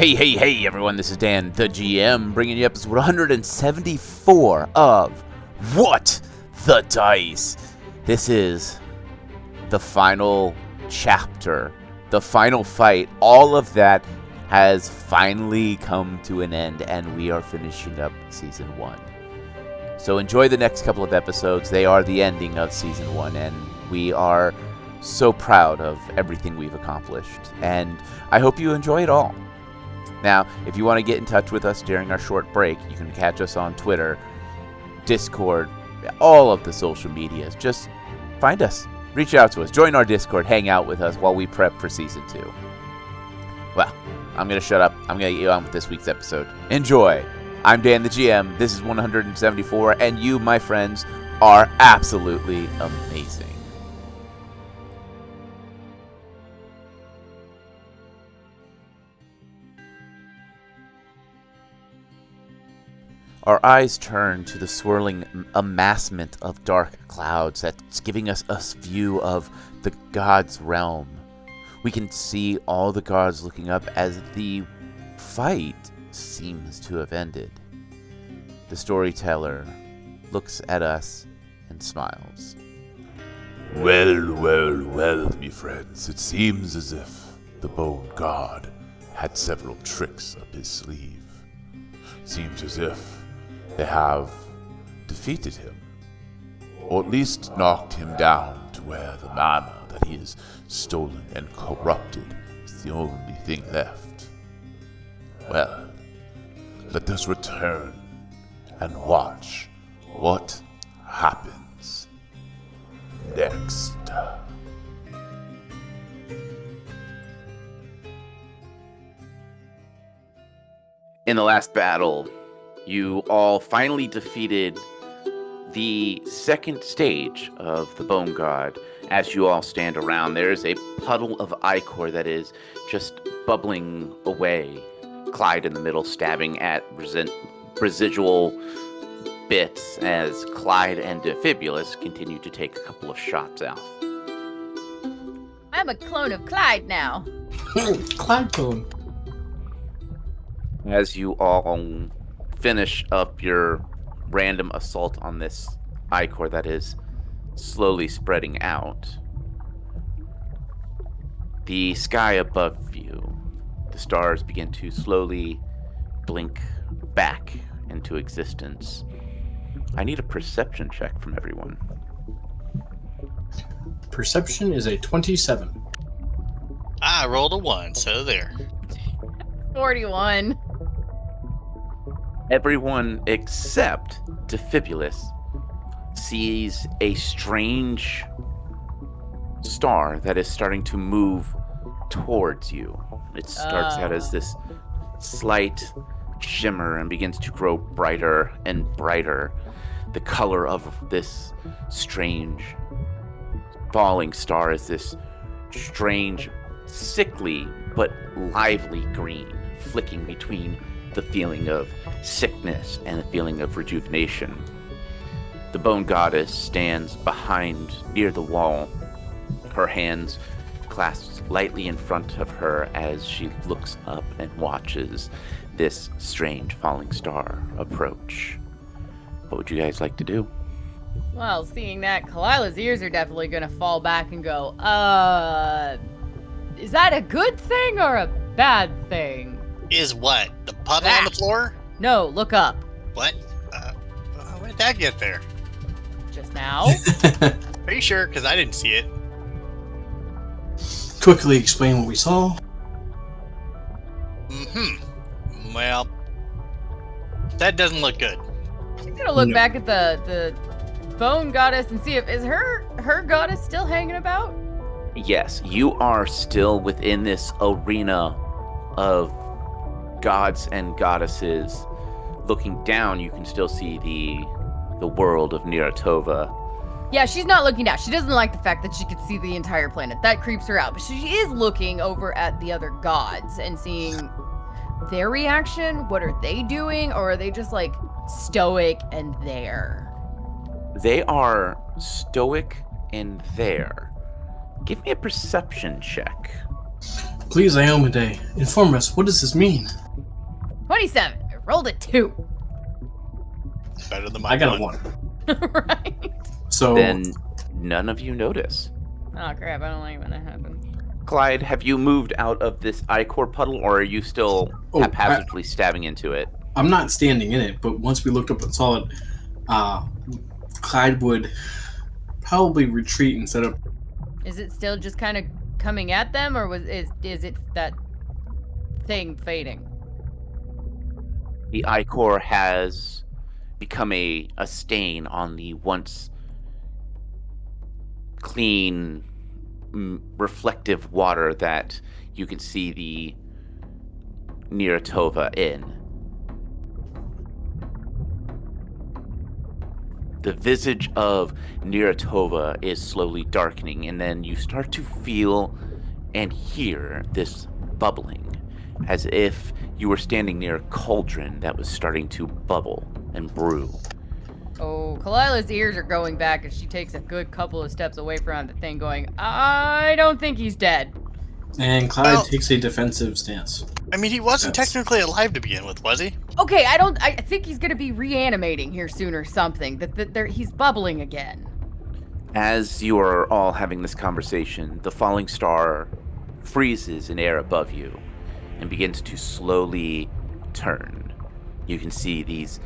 Hey, everyone, this is Dan, the GM, bringing you episode 174 of What the Dice. This is the final chapter, the final fight. All of that has finally come to an end, and we are finishing up Season 1. So enjoy the next couple of episodes. They are the ending of Season 1, and we are so proud of everything we've accomplished. And I hope you enjoy it all. Now, if you want to get in touch with us during our short break, you can catch us on Twitter, Discord, all of the social medias. Just find us, reach out to us, join our Discord, hang out with us while we prep for Season 2. Well, I'm going to shut up. I'm going to get you on with this week's episode. Enjoy. I'm Dan the GM. This is 174, and you, my friends, are absolutely amazing. Our eyes turn to the swirling amassment of dark clouds that's giving us a view of the gods' realm. We can see all the gods looking up as the fight seems to have ended. The storyteller looks at us and smiles. Well, me friends, it seems as if the bone god had several tricks up his sleeve. Seems as if they have defeated him, or at least knocked him down to where the mana that he has stolen and corrupted is the only thing left. Well, let us return and watch what happens next. In the last battle, you all finally defeated the second stage of the Bone God. As you all stand around, there's a puddle of ichor that is just bubbling away. Clyde in the middle stabbing at residual bits as Clyde and Defibulus continue to take a couple of shots out. I'm a clone of Clyde now. Clyde clone. As you all finish up your random assault on this ichor that is slowly spreading out, the sky above you, the stars begin to slowly blink back into existence. I need a perception check from everyone. Perception is a 27. I rolled a 1, so there. 41. Everyone except Defibulus sees a strange star that is starting to move towards you. It starts out as this slight shimmer and begins to grow brighter and brighter. The color of this strange falling star is this strange, sickly, but lively green, flicking between the feeling of sickness and the feeling of rejuvenation. The bone goddess stands behind, near the wall, her hands clasped lightly in front of her as she looks up and watches this strange falling star approach. What would you guys like to do? Well, seeing that, Kalila's ears are definitely gonna fall back and go, is that a good thing or a bad thing? Is what? The puddle on the floor? No, look up. What? Where'd that get there? Just now? Are you sure? Because I didn't see it. Quickly explain what we saw. Well, that doesn't look good. I'm gonna look back at the bone goddess and see if is her goddess still hanging about? Yes, you are still within this arena of gods and goddesses. Looking down, you can still see the world of Niratova. Yeah, she's not looking down. She doesn't like the fact that she could see the entire planet. That creeps her out. But she is looking over at the other gods and seeing their reaction. What are they doing? Or are they just like stoic and there? They are stoic and there. Give me a perception check. Please, Iomade, inform us. What does this mean? 27. I rolled a 2. Better than my I got a one. 1. Right. So Then none of you notice. Oh crap! I don't like when that happens. Clyde, have you moved out of this ichor puddle, or are you still Oh, haphazardly stabbing into it? I'm not standing in it, but once we looked up and saw it, Clyde would probably retreat instead of. Is it still just kind of coming at them, or is it that thing fading? The ichor has become a stain on the once clean, reflective water that you can see the Nytova in. The visage of Nytova is slowly darkening, and then you start to feel and hear this bubbling, as if you were standing near a cauldron that was starting to bubble and brew. Oh, Kalila's ears are going back as she takes a good couple of steps away from the thing, going, I don't think he's dead. And Clyde Well- takes a defensive stance. I mean, he wasn't That's- technically alive to begin with, was he? Okay, I think he's gonna be reanimating here soon or something. That he's bubbling again. As you are all having this conversation, the falling star freezes in air above you and begins to slowly turn. You can see these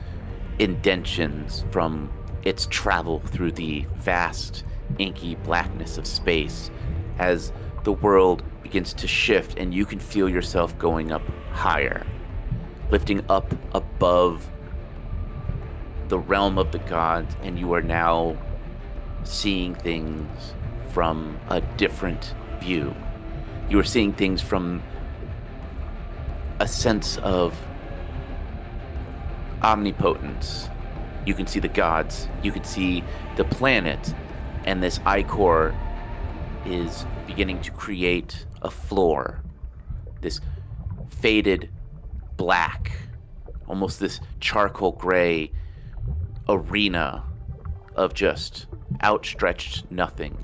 indentions from its travel through the vast, inky blackness of space as the world begins to shift, and you can feel yourself going up higher, lifting up above the realm of the gods, and you are now seeing things from a different view. You are seeing things from a sense of omnipotence. You can see the gods, you can see the planet, and this ichor is beginning to create a floor. This faded black, almost this charcoal gray arena of just outstretched nothing.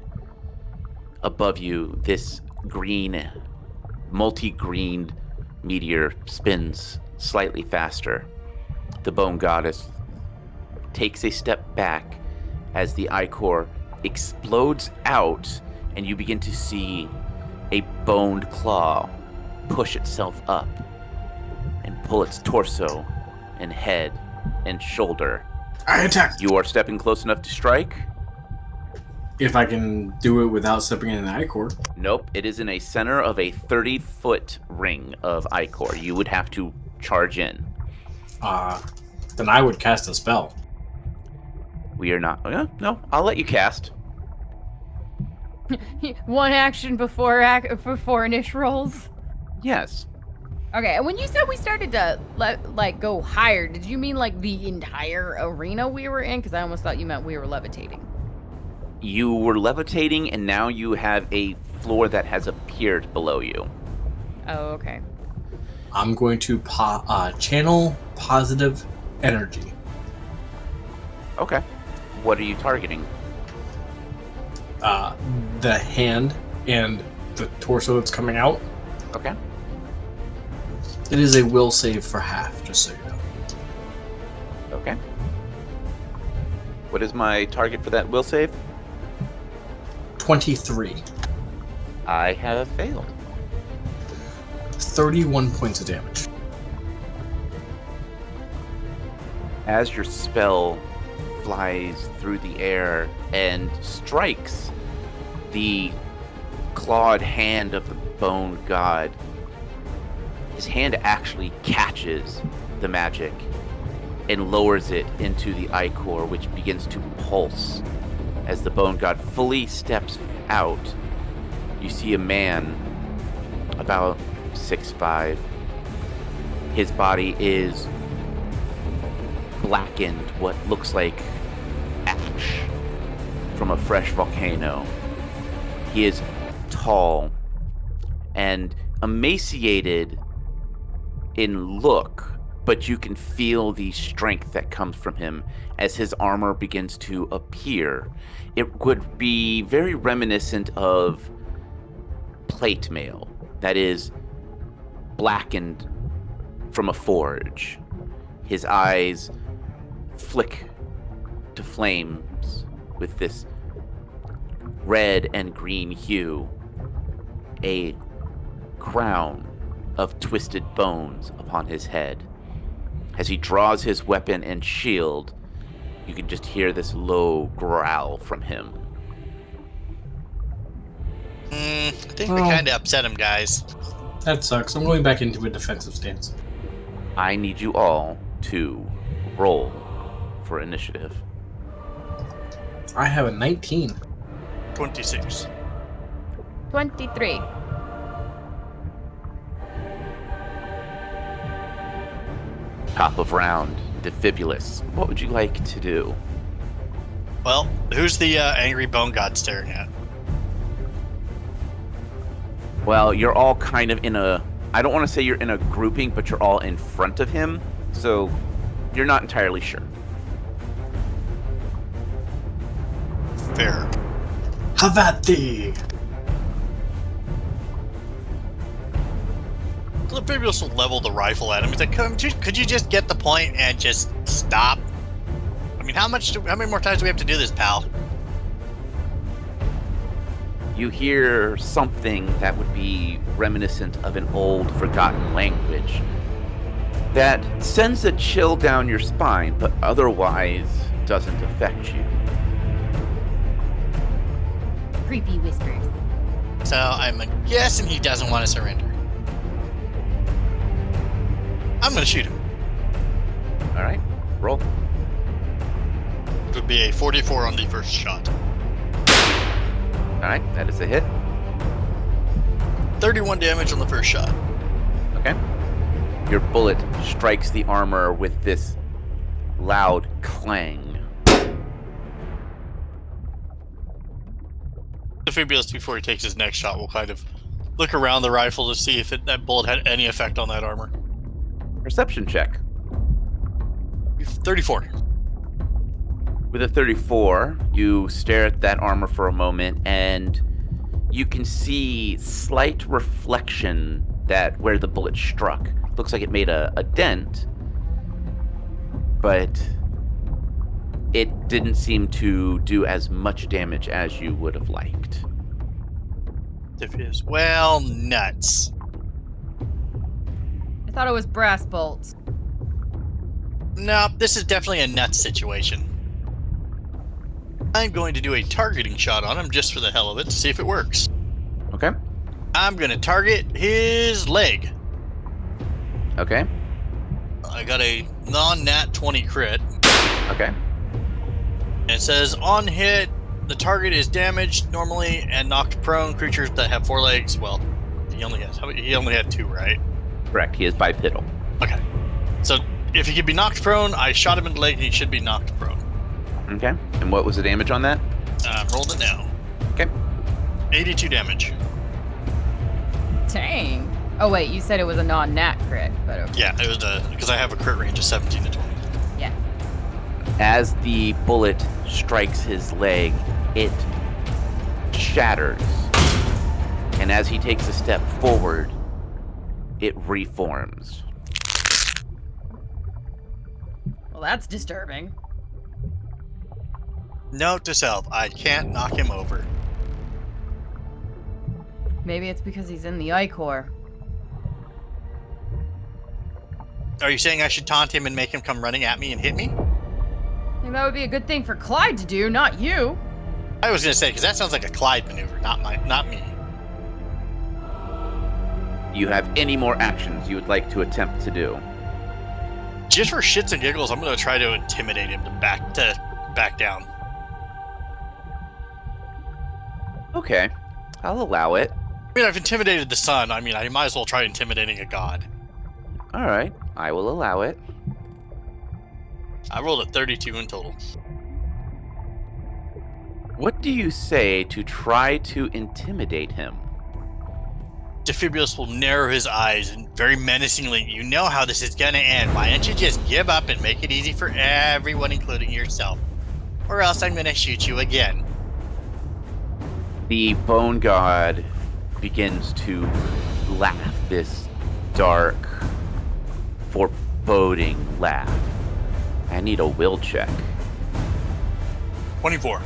Above you, this green, multi-greened meteor spins slightly faster. The bone goddess takes a step back as the ichor explodes out, and you begin to see a boned claw push itself up and pull its torso and head and shoulder. I attack! You are stepping close enough to strike? If I can do it without stepping in the ichor. Nope, it is in a center of a 30-foot ring of ichor. You would have to charge in. Then I would cast a spell. We are not... No, I'll let you cast. One action before Inish rolls. Yes. Okay, and when you said we started to go higher, did you mean like the entire arena we were in? Because I almost thought you meant we were levitating. You were levitating, and now you have a floor that has appeared below you. Oh, okay. I'm going to channel positive energy. Okay. What are you targeting? The hand and the torso that's coming out. Okay. It is a will save for half, just so you know. Okay. What is my target for that will save? 23. I have failed. 31 points of damage. As your spell flies through the air and strikes the clawed hand of the bone god, his hand actually catches the magic and lowers it into the ichor, which begins to pulse. As the bone god fully steps out, you see a man about 6'5". His body is blackened, what looks like ash from a fresh volcano. He is tall and emaciated in look, but you can feel the strength that comes from him as his armor begins to appear. It would be very reminiscent of plate mail, that is blackened from a forge. His eyes flick to flames with this red and green hue. A crown of twisted bones upon his head. As he draws his weapon and shield, you can just hear this low growl from him. I think we kind of upset him, guys. That sucks. I'm going back into a defensive stance. I need you all to roll for initiative. I have a 19. 26. 23. Top of round, Defibulus. What would you like to do? Well, who's the angry bone god staring at? Well, you're all kind of in a... I don't want to say you're in a grouping, but you're all in front of him, so you're not entirely sure. Fair. Have at thee! Defibulus will level the rifle at him. He's like, could you just get the point and just stop? I mean, how many more times do we have to do this, pal? You hear something that would be reminiscent of an old, forgotten language that sends a chill down your spine, but otherwise doesn't affect you. Creepy whispers. So I'm guessing he doesn't want to surrender. I'm going to shoot him. All right, roll. It would be a 44 on the first shot. All right, that is a hit. 31 damage on the first shot. Okay. Your bullet strikes the armor with this loud clang. Defibulus, before he takes his next shot, will kind of look around the rifle to see if that bullet had any effect on that armor. Perception check. 34. With a 34, you stare at that armor for a moment, and you can see slight reflection that where the bullet struck. Looks like it made a dent, but it didn't seem to do as much damage as you would have liked. Defibulus, well, nuts. I thought it was brass bolts. No, this is definitely a nuts situation. I'm going to do a targeting shot on him just for the hell of it to see if it works. Okay. I'm going to target his leg. Okay. I got a non-nat 20 crit. Okay. And it says, on hit, the target is damaged normally and knocked prone. Creatures that have 4 legs, well, he only had 2, right? Correct. He is bipedal. Okay. So if he could be knocked prone, I shot him in the leg and he should be knocked prone. Okay. And what was the damage on that? Rolled it now. Okay. 82 damage. Dang. Oh wait, you said it was a non-nat crit, but okay. Yeah, it was because I have a crit range of 17 to 20. Yeah. As the bullet strikes his leg, it shatters. And as he takes a step forward, it reforms. Well, that's disturbing. Note to self, I can't knock him over. Maybe it's because he's in the Ichor. Are you saying I should taunt him and make him come running at me and hit me? I think that would be a good thing for Clyde to do, not you. I was going to say, because that sounds like a Clyde maneuver, not me. You have any more actions you would like to attempt to do? Just for shits and giggles, I'm going to try to intimidate him to back down. Okay, I'll allow it. I mean, I've intimidated the sun. I mean, I might as well try intimidating a god. All right, I will allow it. I rolled a 32 in total. What do you say to try to intimidate him? Defibulus will narrow his eyes and very menacingly, you know how this is gonna end. Why don't you just give up and make it easy for everyone, including yourself? Or else I'm gonna shoot you again. The bone god begins to laugh, this dark, foreboding laugh. I need a will check. 24.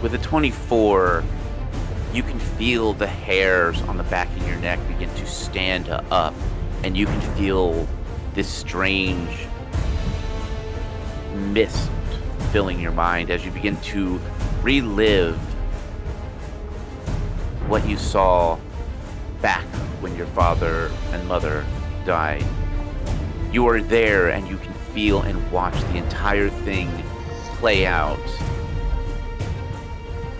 With a 24, you can feel the hairs on the back of your neck begin to stand up, and you can feel this strange mist filling your mind as you begin to relive what you saw back when your father and mother died. You are there and you can feel and watch the entire thing play out.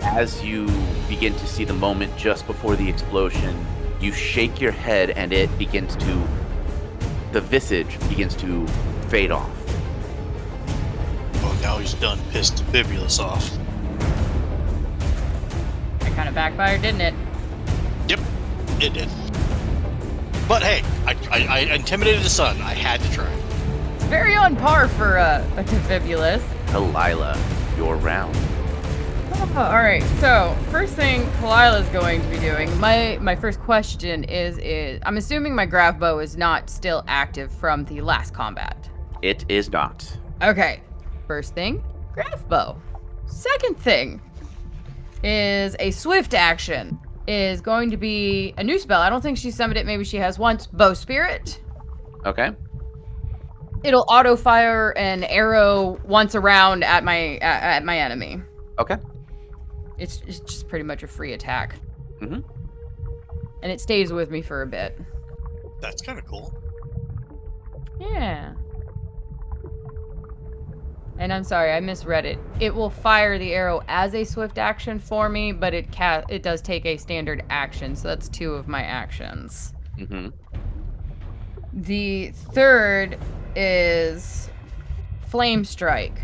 As you begin to see the moment just before the explosion, you shake your head and the visage begins to fade off. Oh, now he's done pissed Bibulus off. That kind of backfired, didn't it? Yep, it did. But hey, I intimidated the sun. I had to try. It's very on par for a Defibulus. Delilah, your round. Oh, all right, so first thing Kalilah's going to be doing, my first question is I'm assuming my grav bow is not still active from the last combat. It is not. Okay, first thing, grav bow. Second thing is a swift action. Is going to be a new spell. I don't think she summoned it. Maybe she has once. Bow Spirit. Okay. It'll auto fire an arrow once around at my enemy. Okay. It's just pretty much a free attack. Mm-hmm. And it stays with me for a bit. That's kind of cool. Yeah. And I'm sorry, I misread it. It will fire the arrow as a swift action for me, but it does take a standard action, so that's 2 of my actions. Mm-hmm. The third is Flame Strike.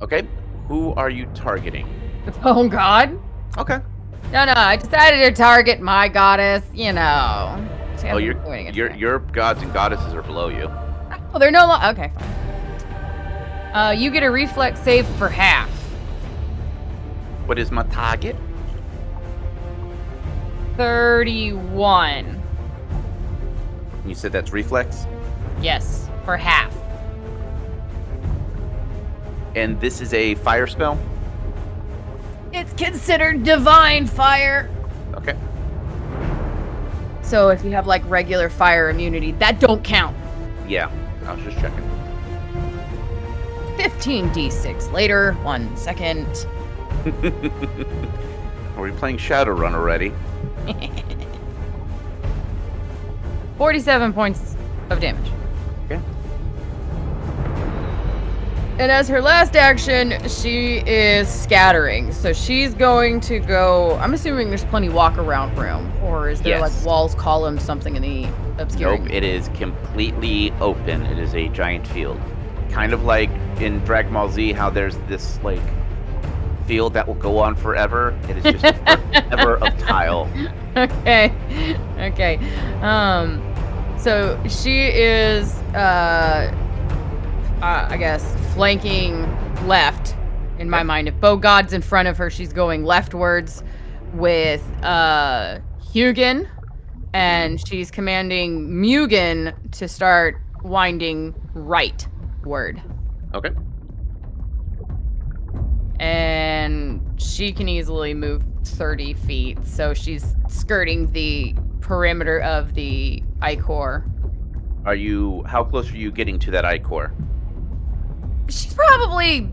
Okay. Who are you targeting? Oh God. Okay. No, I decided to target my goddess, you know. Oh, your gods and goddesses are below you. Oh, they're no longer. Okay, fine. You get a reflex save for half. What is my target? 31. You said that's reflex? Yes, for half. And this is a fire spell? It's considered divine fire. Okay. So if you have like regular fire immunity, that don't count. Yeah, I was just checking. 15d6 later, 1 second. Are we playing Shadowrun already? 47 points of damage. Okay. And as her last action, she is scattering. So she's going to go... I'm assuming there's plenty walk around room. Or is there Yes. like walls, columns, something in the obscuring? Nope, it is completely open. It is a giant field. Kind of like in Dragon Ball Z, how there's this like field that will go on forever. It is just forever of tile. Okay. So she is, I guess, flanking left. In my mind, if Bogod's in front of her, she's going leftwards with Hugin, and she's commanding Mugen to start winding rightward. Okay. And she can easily move 30 feet, so she's skirting the perimeter of the Ichor. How close are you getting to that Ichor? She's probably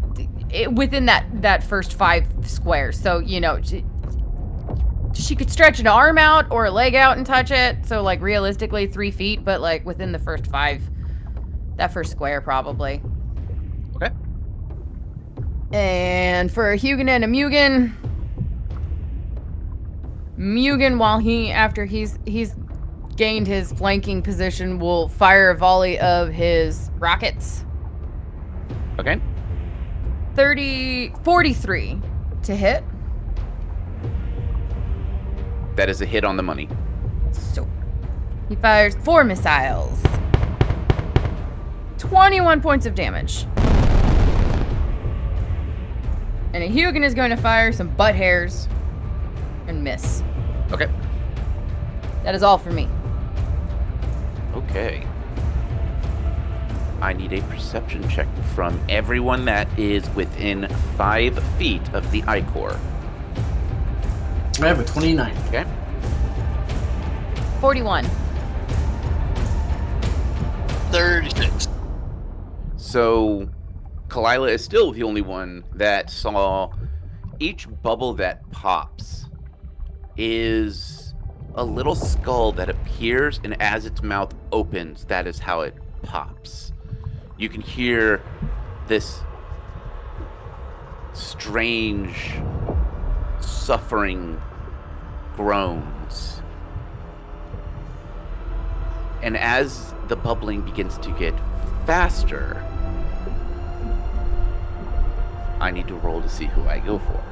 within that first 5 squares, so, you know, she could stretch an arm out or a leg out and touch it, so, like, realistically 3 feet, but, like, within the first 5, that first square, probably. Okay. And for a Hugin and a Mugen, after he's gained his flanking position, will fire a volley of his rockets. Okay. 43 to hit. That is a hit on the money. So he fires 4 missiles. 21 points of damage. And a Hugin is going to fire some butt hairs. and miss. Okay. That is all for me. Okay. I need a perception check from everyone that is within 5 feet of the Icor. I have a 29. Okay. 41. 36. So, Kalila is still the only one that saw each bubble that pops is a little skull that appears, and as its mouth opens, that is how it pops. You can hear this strange, suffering groans. And as the bubbling begins to get faster, I need to roll to see who I go for.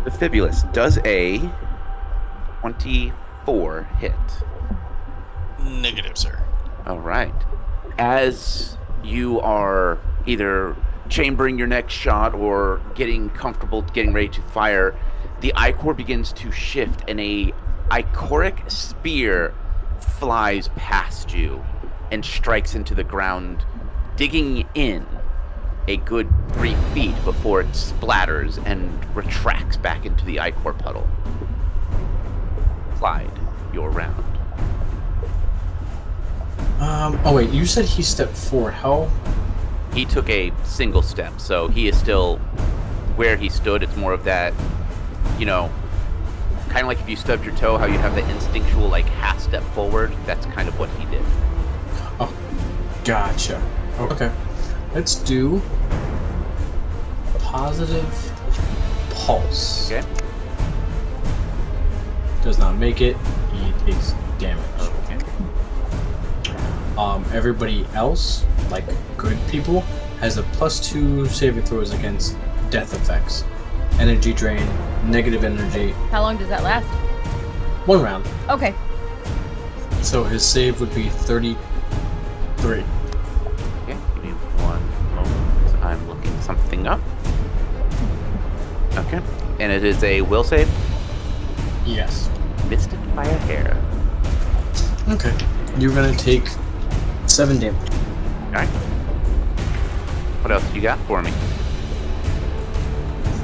The Fibulus does a 24 hit. Negative, sir. All right. As you are either chambering your next shot or getting comfortable, getting ready to fire, the Icor begins to shift, and a Icoric spear flies past you and strikes into the ground, digging in a good 3 feet before it splatters and retracts back into the Icor puddle. Clyde, your round. Oh wait, you said he stepped forward. How? He took a single step, so he is still where he stood. It's more of that, you know, kind of like if you stubbed your toe, how you have the instinctual, like, half step forward. That's kind of what he did. Oh, gotcha. Okay. Let's do positive pulse. Okay. Does not make it. He takes damage. Okay. Everybody else, like good people, has a +2 saving throws against death effects. Energy drain, negative energy. How long does that last? 1 round. Okay. So his save would be 33. Okay, give me 1 moment. I'm looking something up. Okay. And it is a will save? Yes. Missed it by a hair. Okay. You're gonna take 7 damage. Alright. What else you got for me?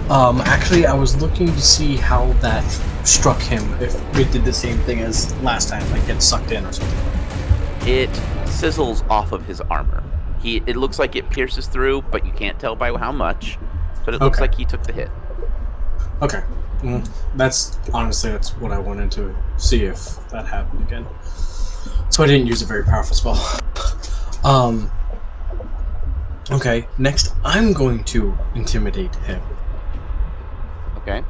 Actually, I was looking to see how that struck him, if it did the same thing as last time, like get sucked in or something. It sizzles off of his armor. It looks like it pierces through, but you can't tell by how much. But it looks Okay. like he took the hit. Okay. That's what I wanted to see if that happened again. So I didn't use a very powerful spell. Okay, next I'm going to intimidate him Okay.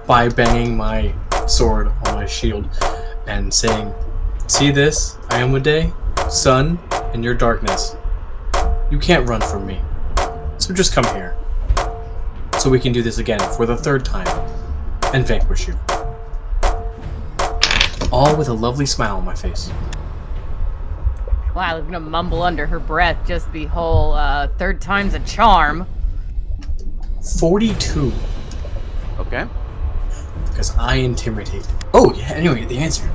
by banging my sword on my shield and saying, "See this? I am a day, sun, and your darkness. You can't run from me. So just come here. So we can do this again for the 3rd time and vanquish you." All with a lovely smile on my face. Wow, I was gonna mumble under her breath just the whole 3rd time's a charm. 42, Okay. because I intimidate. Oh, yeah, anyway, the answer.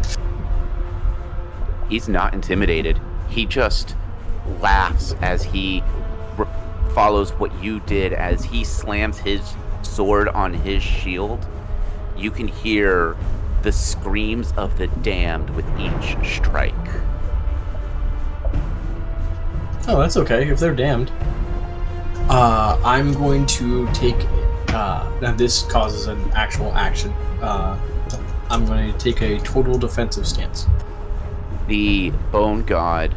He's not intimidated. He just laughs as he follows what you did as he slams his sword on his shield. You can hear the screams of the damned with each strike. Oh, that's okay, if they're damned. I'm going to take, now this causes an actual action. I'm going to take a total defensive stance. The bone god,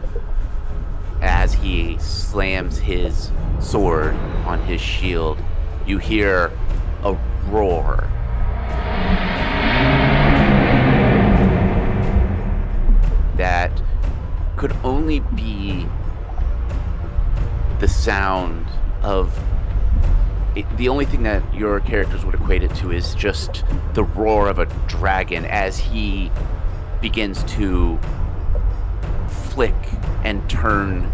as he slams his sword on his shield, you hear a roar. That could only be the sound of the only thing that your characters would equate it to is just the roar of a dragon as he begins to flick and turn.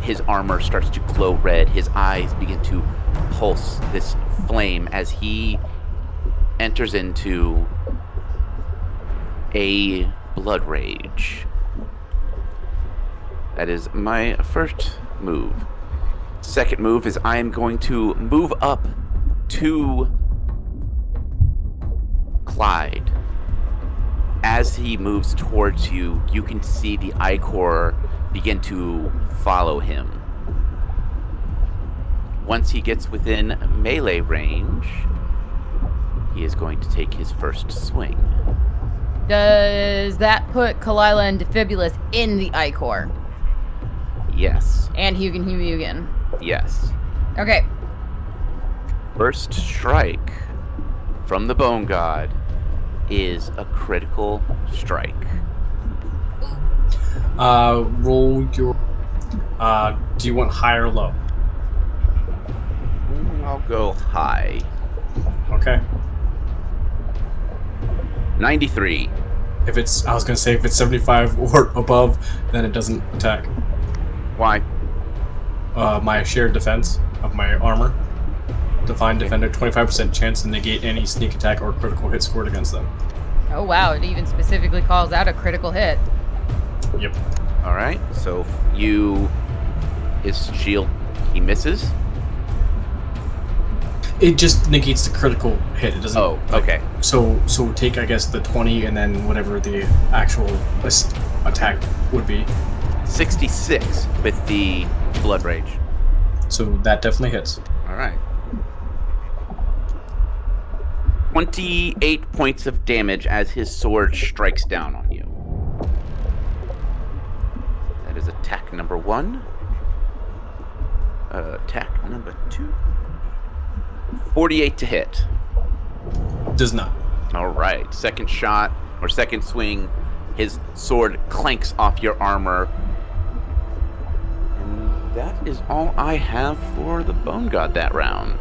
His armor starts to glow red. His eyes begin to pulse this flame as he enters into a blood rage. That is my first move. Second move is I am going to move up to Clyde. As he moves towards you, you can see the Ichor begin to follow him. Once he gets within melee range, he is going to take his first swing. Does that put Kalila and Defibulus in the Ichor? Yes. And Hugin. Yes. Okay. First strike from the Bone God is a critical strike. Roll your... do you want high or low? I'll go high. Okay. 93. If it's... I was gonna say if it's 75 or above, then it doesn't attack. Why? My shared defense of my armor. Divine Defender, 25% chance to negate any sneak attack or critical hit scored against them. Oh wow, it even specifically calls out a critical hit. Yep. Alright, so his shield, he misses. It just negates the critical hit. It doesn't... Oh, okay. So take, I guess, the 20 and then whatever the actual attack would be. 66 with the blood rage. So that definitely hits. Alright. 28 points of damage as his sword strikes down on you. That is attack number 1. Attack number 2. 48 to hit. Does not. Alright, second shot, or second swing, his sword clanks off your armor. And that is all I have for the Bone God that round.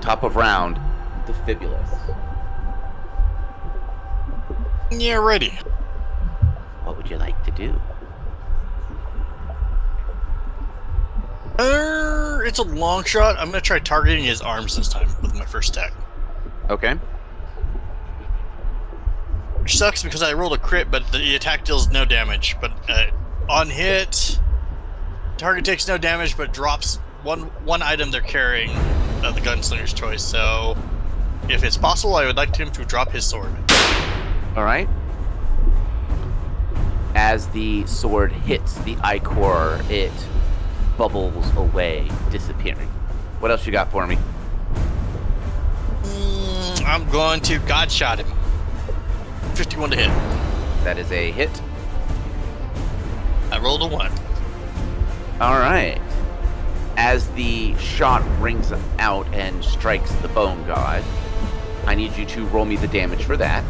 Top of round, Defibulus. Yeah, ready. What would you like to do? It's a long shot. I'm gonna try targeting his arms this time with my first attack. Okay. Which sucks because I rolled a crit, but the attack deals no damage. But on hit, target takes no damage, but drops one item they're carrying, the gunslinger's choice. So, if it's possible, I would like him to drop his sword. Alright. As the sword hits the Ichor, it bubbles away, disappearing. What else you got for me? I'm going to God shot him. 51 to hit. That is a hit. I rolled a 1. Alright. As the shot rings out and strikes the Bone God, I need you to roll me the damage for that.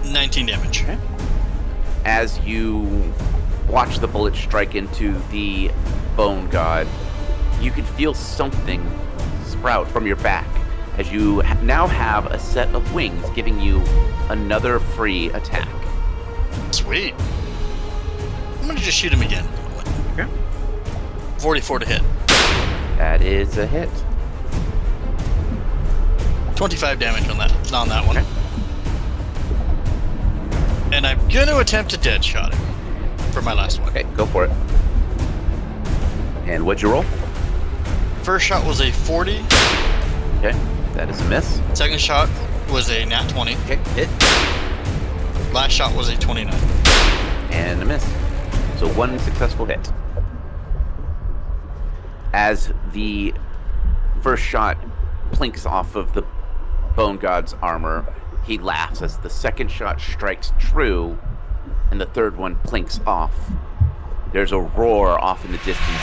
19 damage. Okay. As you watch the bullet strike into the Bone God, you can feel something sprout from your back as you now have a set of wings giving you another free attack. Sweet. I'm gonna just shoot him again. Okay. 44 to hit. That is a hit. 25 damage on that one. Okay. And I'm gonna attempt to dead shot him for my last one. Okay, go for it. And what'd you roll? First shot was a 40. Okay, that is a miss. Second shot was a nat 20. Okay, hit. Last shot was a 29. And a miss. So one successful hit. As the first shot plinks off of the Bone God's armor, he laughs as the second shot strikes true and the third one plinks off. There's a roar off in the distance.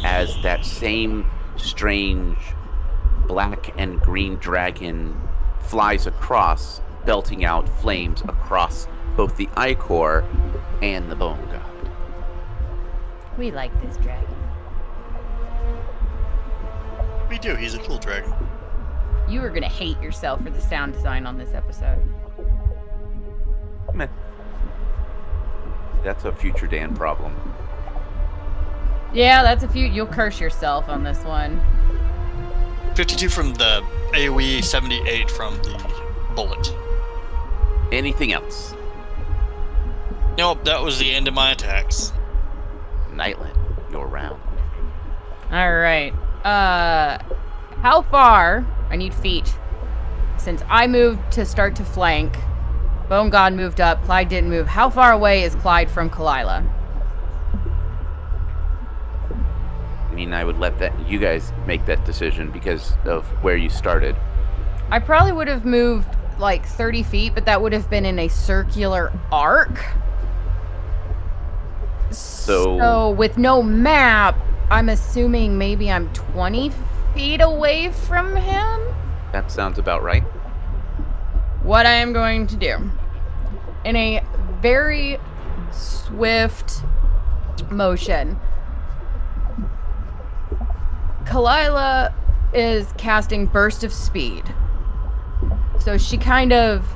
As that same strange black and green dragon flies across, belting out flames across both the Ichor and the Bone God. We like this dragon. We do, he's a cool dragon. You are gonna hate yourself for the sound design on this episode. Meh. That's a future Dan problem. Yeah, that's a few. You'll curse yourself on this one. 52 from the AoE, 78 from the bullet. Anything else? Nope, that was the end of my attacks. Nytlin, your round. All right. How far? I need feet. Since I moved to start to flank, Bone God moved up. Clyde didn't move. How far away is Clyde from Kalila? I mean, I would let you guys make that decision because of where you started. I probably would have moved like 30 feet, but that would have been in a circular arc. So with no map, I'm assuming maybe I'm 20 feet away from him. That sounds about right. What I am going to do, in a very swift motion, Kalila is casting Burst of Speed. So she kind of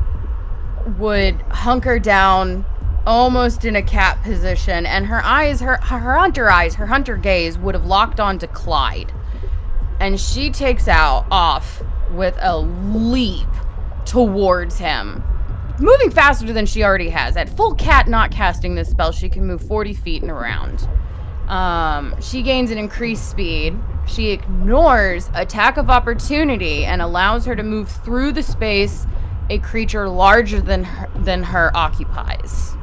would hunker down almost in a cat position, and her eyes, her hunter gaze would have locked onto Clyde. And she takes off with a leap towards him, moving faster than she already has. At full cat not casting this spell, she can move 40 feet and around. She gains an increased speed. She ignores attack of opportunity and allows her to move through the space a creature larger than her occupies.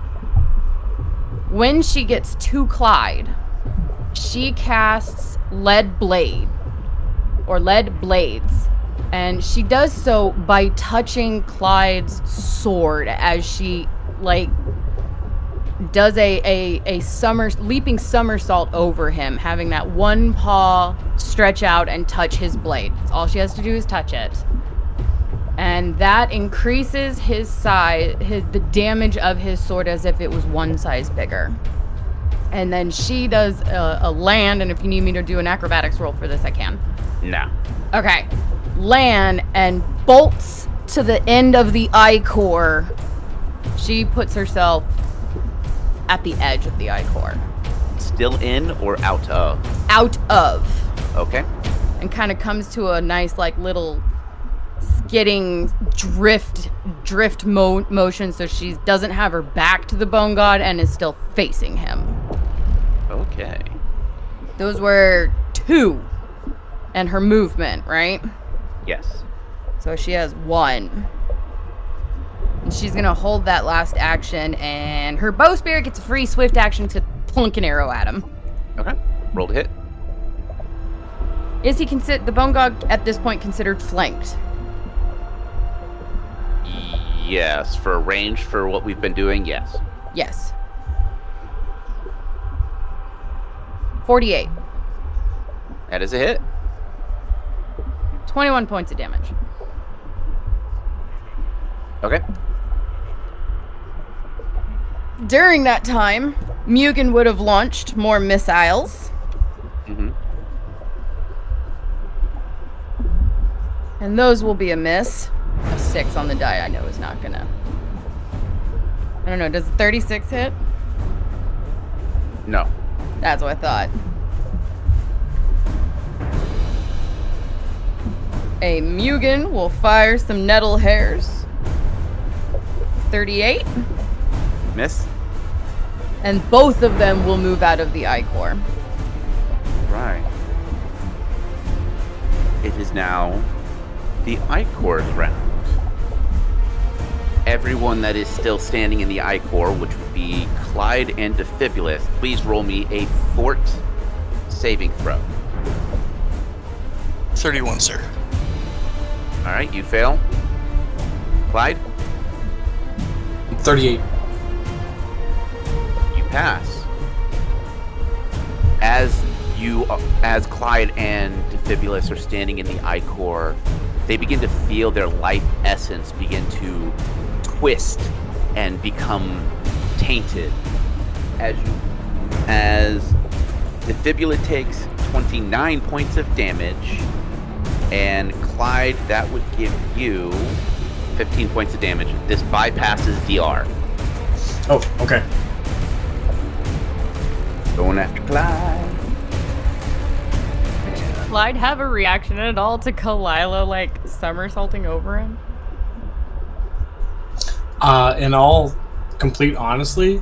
When she gets to Clyde, she casts Lead Blade, or Lead Blades, and she does so by touching Clyde's sword as she, does a leaping somersault over him, having that one paw stretch out and touch his blade. All she has to do is touch it. And that increases his size, the damage of his sword as if it was one size bigger. And then she does a land, and if you need me to do an acrobatics roll for this, I can. No. Okay. Land and bolts to the end of the eye core. She puts herself at the edge of the eye core. Still in or out of? Out of. Okay. And kind of comes to a nice, little skidding drift motion, so she doesn't have her back to the Bone God and is still facing him. Okay. Those were 2. And her movement, right? Yes. So she has 1. And she's going to hold that last action, and her bow spirit gets a free swift action to plunk an arrow at him. Okay. Roll to hit. Is he the Bone God at this point considered flanked? Yes. For range for what we've been doing, yes. Yes. 48. That is a hit. 21 points of damage. Okay. During that time, Mugen would have launched more missiles. Mm-hmm. And those will be a miss. A 6 on the die I know is not gonna... I don't know, does 36 hit? No. That's what I thought. A Mugen will fire some nettle hairs. 38. Miss. And both of them will move out of the eye core. Right. It is now the Icor's round. Everyone that is still standing in the Icor, which would be Clyde and Defibulus, please roll me a fort saving throw. 31, sir. All right, you fail. Clyde? 38. You pass. As Clyde and Defibulus are standing in the Icor, they begin to feel their life essence begin to twist and become tainted. As Defibula takes 29 points of damage, and Clyde, that would give you 15 points of damage. This bypasses DR. Oh, okay. Going after Clyde. Clyde have a reaction at all to Kalila like somersaulting over him? In all complete honesty,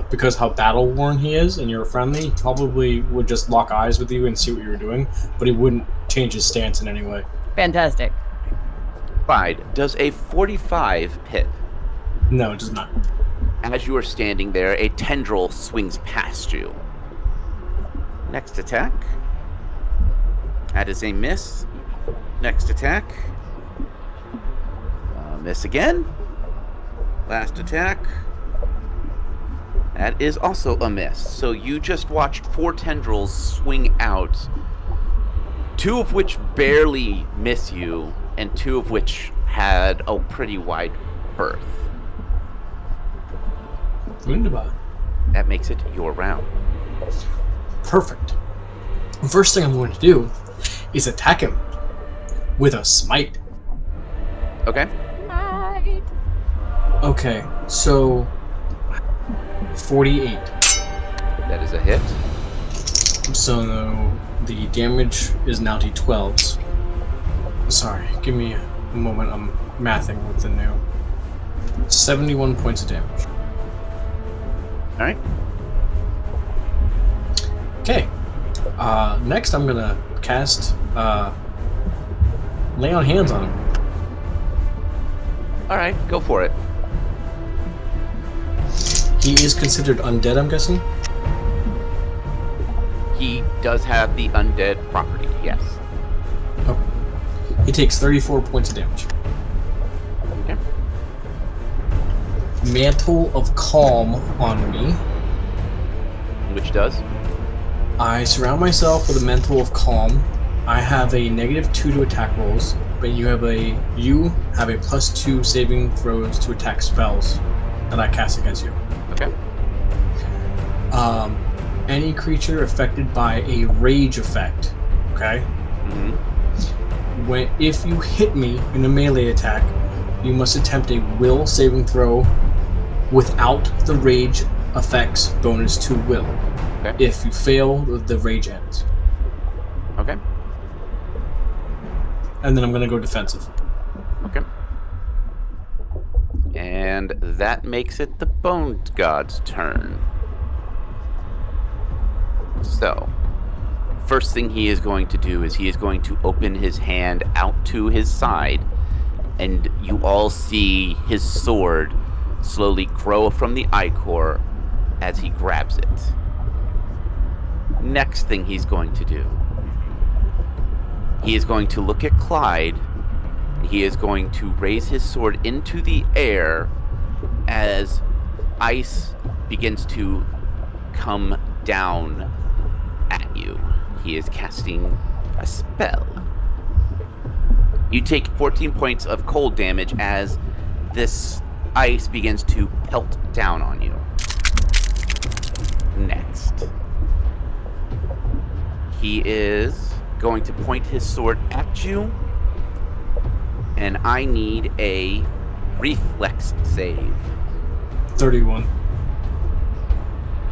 because how battle worn he is and you're friendly, he probably would just lock eyes with you and see what you were doing, but he wouldn't change his stance in any way. Fantastic. Clyde, does a 45 hit? No, it does not. As you are standing there, a tendril swings past you. Next attack. That is a miss. Next attack. Miss again. Last attack. That is also a miss. So you just watched 4 tendrils swing out, 2 of which barely miss you, and 2 of which had a pretty wide berth. Wunderbar. That makes it your round. Perfect. The first thing I'm going to do is attack him with a smite. Okay. Right. Okay, so 48. That is a hit. So the damage is now D12s. Sorry, give me a moment. I'm mathing with the new 71 points of damage. All right. Okay. Next, I'm gonna cast Lay on Hands on him. All right, go for it. He is considered undead, I'm guessing. He does have the undead property, yes. Oh. He takes 34 points of damage. Okay. Mantle of Calm on me. Which does? I surround myself with a Mantle of Calm. I have a -2 to attack rolls, but you have a +2 saving throws to attack spells that I cast against you. Okay. Any creature affected by a rage effect, okay? Mm-hmm. If you hit me in a melee attack, you must attempt a will saving throw without the rage effects bonus to will. Okay. If you fail, the rage ends. Okay. And then I'm going to go defensive. Okay. And that makes it the Bone God's turn. So, first thing he is going to do is he is going to open his hand out to his side, and you all see his sword slowly grow from the ichor as he grabs it. Next thing he's going to do, he is going to look at Clyde. He is going to raise his sword into the air as ice begins to come down at you. He is casting a spell. You take 14 points of cold damage as this ice begins to pelt down on you. Next, he is going to point his sword at you, and I need a reflex save. 31.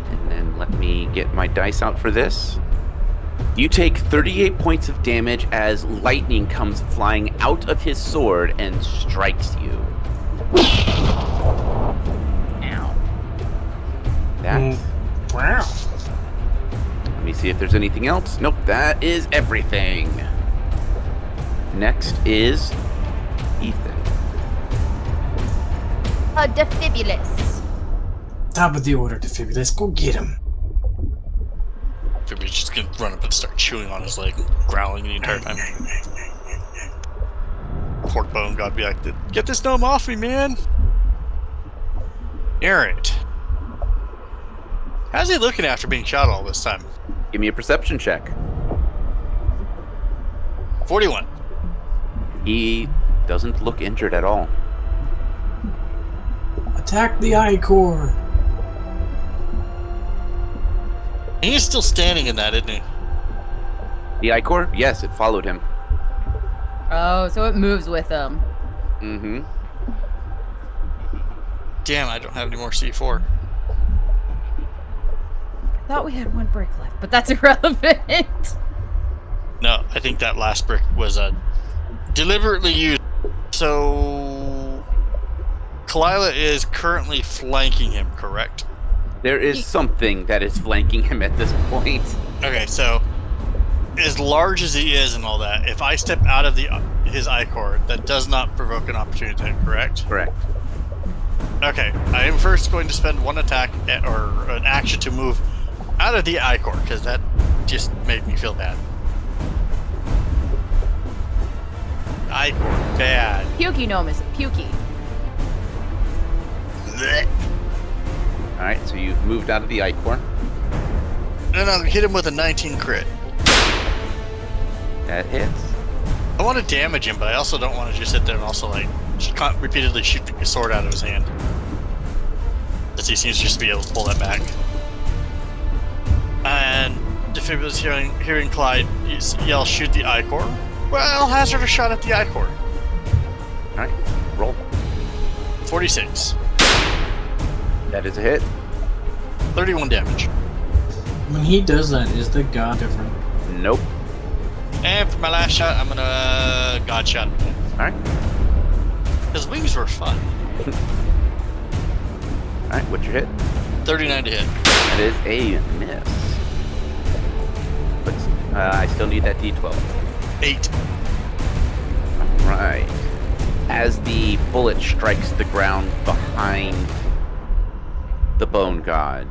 And then let me get my dice out for this. You take 38 points of damage as lightning comes flying out of his sword and strikes you. Ow. That. Wow. Let me see if there's anything else. Nope, that is everything. Next is Ethan. A defibulous. Top of the order, Defibulous. Go get him. Fibby's just gonna run up and start chewing on his leg, growling the entire time. Pork Bone God be like, get this gnome off me, man! Alright. How's he looking after being shot all this time? Give me a perception check. 41. He doesn't look injured at all. Attack the ichor. He's still standing in that, isn't he? The ichor? Yes, it followed him. Oh, so it moves with him. Mm-hmm. Damn, I don't have any more C4. thought we had one brick left, but that's irrelevant. No, I think that last brick was deliberately used. So, Kalila is currently flanking him, correct? There is something that is flanking him at this point. Okay, so as large as he is and all that, if I step out of his I-core, that does not provoke an opportunity attack, correct? Correct. Okay, I am first going to spend one attack or an action to move out of the I-core, because that just made me feel bad. I-core, bad. Pukey Nomus, pukey. Blech. Alright, so you've moved out of the I-core. And I'll hit him with a 19 crit. That hits. I want to damage him, but I also don't want to just sit there and also repeatedly shoot the sword out of his hand. As he seems just to be able to pull that back. And Defibulous hearing Clyde yell, shoot the I-core. Well, I'll hazard a shot at the I-core. Alright, roll. 46. That is a hit. 31 damage. When he does that, is the god different? Nope. And for my last shot, I'm gonna God shot him. Alright. His wings were fun. Alright, what's your hit? 39 to hit. That is a miss. But I still need that d12. 8. Right. As the bullet strikes the ground behind the Bone God,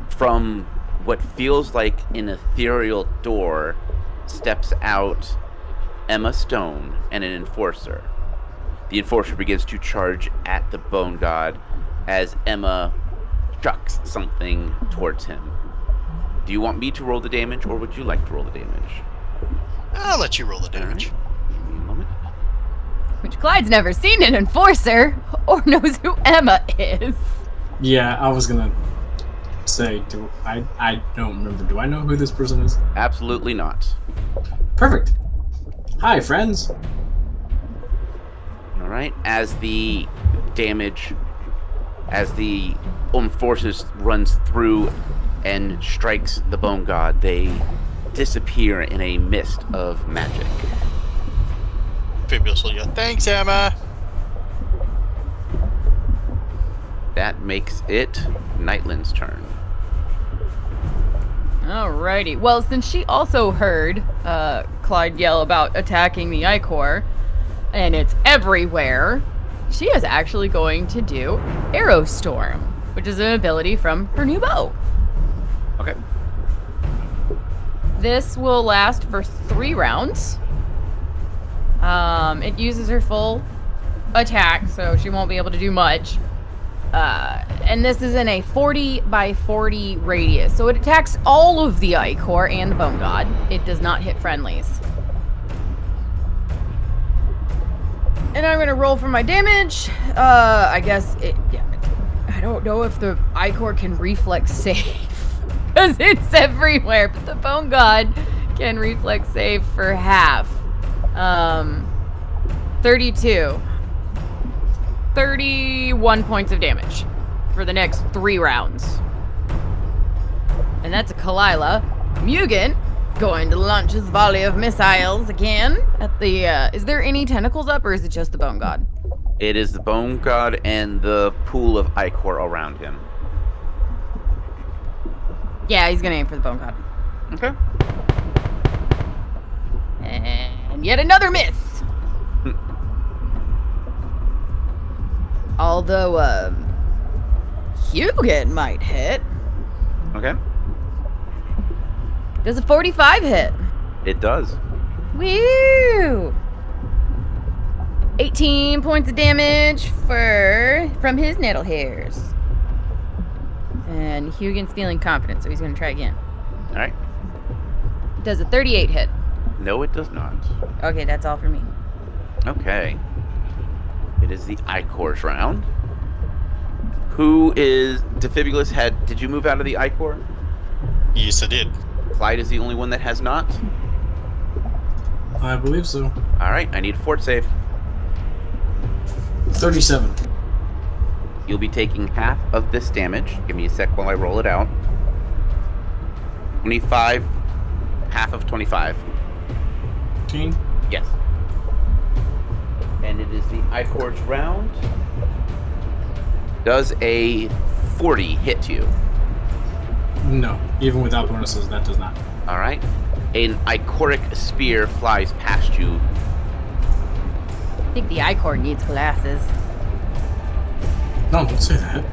from what feels like an ethereal door steps out Emma Stone and an enforcer. The enforcer begins to charge at the Bone God as Emma chucks something towards him. Do you want me to roll the damage, or would you like to roll the damage? I'll let you roll the damage. All right. Give me a moment. Which Clyde's never seen an enforcer or knows who Emma is. Yeah, I was gonna say, I don't remember. Do I know who this person is? Absolutely not. Perfect. Hi, friends. All right. As the enforcer runs through and strikes the Bone God, they disappear in a mist of magic. Fibulous will yell, thanks, Emma! That makes it Nytlin's turn. Alrighty. Well, since she also heard Clyde yell about attacking the I-core, and it's everywhere, she is actually going to do Arrow Storm, which is an ability from her new bow. Okay. This will last for 3 rounds. It uses her full attack, so she won't be able to do much. And this is in a 40 by 40 radius, so it attacks all of the I-core and the Bone God. It does not hit friendlies. And I'm gonna roll for my damage. I guess I don't know if the I-core can reflex save, because it's everywhere, but the Bone God can reflex save for half. 32. 31 points of damage for the next 3 rounds. And that's a Kalila. Mugen going to launch his volley of missiles again at the, is there any tentacles up, or is it just the Bone God? It is the Bone God and the pool of I-core around him. Yeah, he's gonna aim for the Bone God. Okay. And yet another miss. Although, Hugan might hit. Okay. Does a 45 hit? It does. Woo! 18 points of damage from his nettle hairs. And Hugan's feeling confident, so he's going to try again. All right. Does a 38 hit? No, it does not. Okay, that's all for me. Okay. It is the I-Core's round. Who is Defibulous did you move out of the I-Core? Yes, I did. Clyde is the only one that has not? I believe so. Alright, I need a fort save. 37. You'll be taking half of this damage. Give me a sec while I roll it out. 25, half of 25. 15? Yes. And it is the Icor's round. Does a 40 hit you? No. Even without bonuses, that does not. All right. An Icoric spear flies past you. I think the Icor needs glasses. No, don't say that.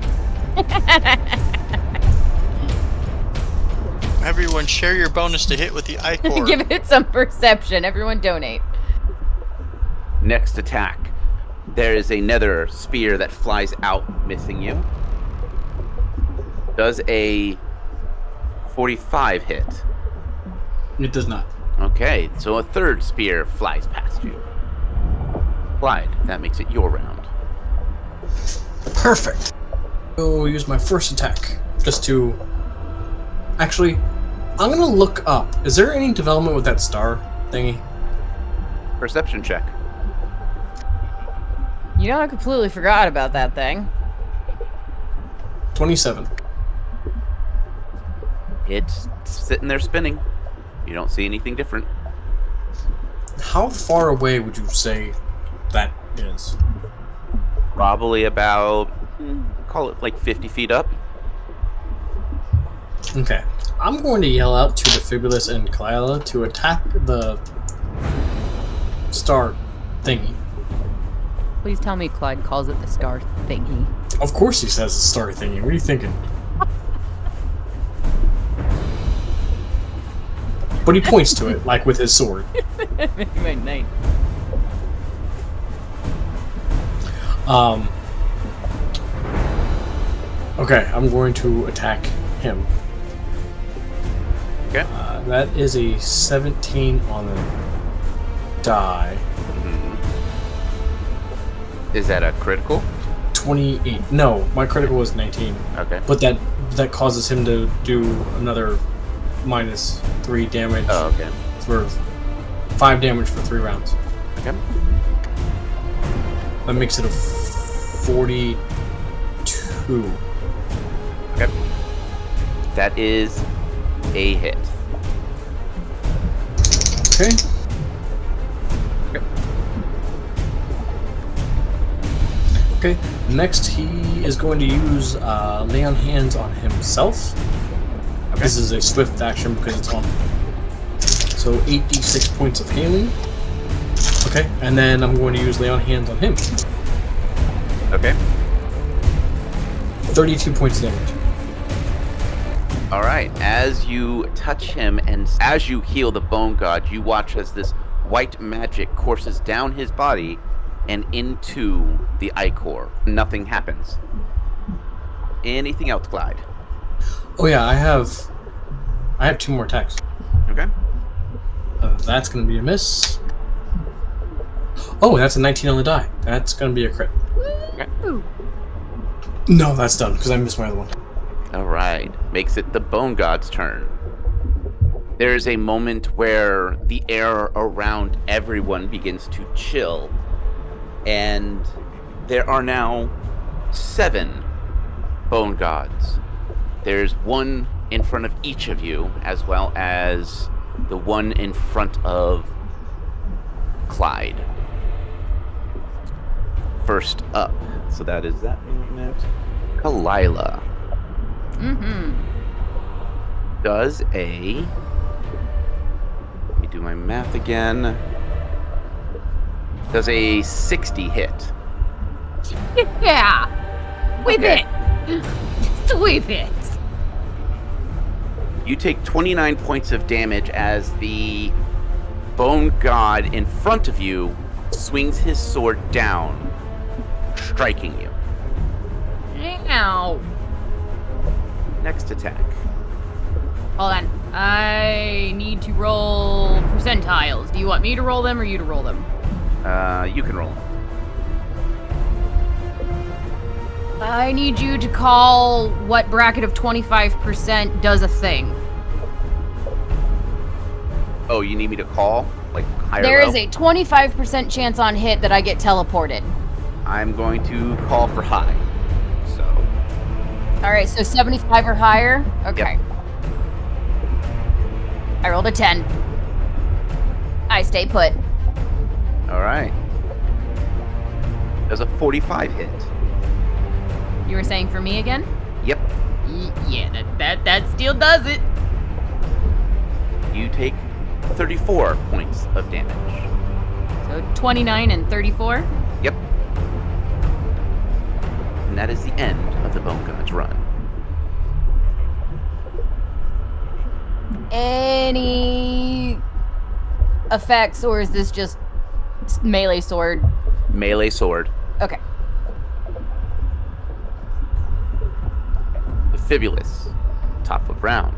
Everyone, share your bonus to hit with the Icor. Give it some perception. Everyone donate. Next attack. There is another spear that flies out, missing you. Does a 45 hit? It does not. Okay, so a third spear flies past you. Clyde, that makes it your round. Perfect. I'll use my first attack just to... Actually, I'm gonna look up. Is there any development with that star thingy? Perception check. You know, I completely forgot about that thing. 27. It's sitting there spinning. You don't see anything different. How far away would you say that is? Probably about, call it like 50 feet up. Okay. I'm going to yell out to Defibulus and Kalila to attack the star thingy. Please tell me Clyde calls it the star thingy. Of course he says the star thingy. What are you thinking? But he points to it, like with his sword. Make my night. Okay, I'm going to attack him. Okay. That is a 17 on the die. Is that a critical? 28. No, my critical was 19. Okay. But that causes him to do another -3 damage. Oh, okay. For 5 damage for 3 rounds. Okay. That makes it a 42. Okay. That is a hit. Okay. Okay. Okay. Next, he is going to use lay on hands on himself. Okay. This is a swift action because it's on. So 8d6 points of healing. Okay, and then I'm going to use lay on hands on him. Okay. 32 points of damage. All right. As you touch him and as you heal the bone god, you watch as this white magic courses down his body and into the Icor. Nothing happens. Anything else, Clyde? Oh yeah, I have 2 more attacks. Okay. That's going to be a miss. Oh, that's a 19 on the die. That's going to be a crit. Okay. No, that's done because I missed my other one. All right. Makes it the bone god's turn. There is a moment where the air around everyone begins to chill, and there are now 7 bone gods. There's one in front of each of you, as well as the one in front of Clyde. First up, so that is that movement. Kalila does a... Let me do my math again. Does a 60 hit. Yeah. With Okay. it. Just with it. You take 29 points of damage as the bone god in front of you swings his sword down, striking you. Ow. Next attack. Hold on. I need to roll percentiles. Do you want me to roll them or you to roll them? You can roll. I need you to call what bracket of 25% does a thing. Oh, you need me to call? Like higher There low? is a 25% chance on hit that I get teleported. I'm going to call for high. So, All right, so 75 or higher? Okay. I rolled a 10. I stay put. All right. There's a 45 hit. You were saying for me again? Yep. Yeah, that still does it. You take 34 points of damage. So 29 and 34. Yep. And that is the end of the Bone God's run. Any effects, or is this just melee sword? Melee sword. Okay. Fibulous. Top of round.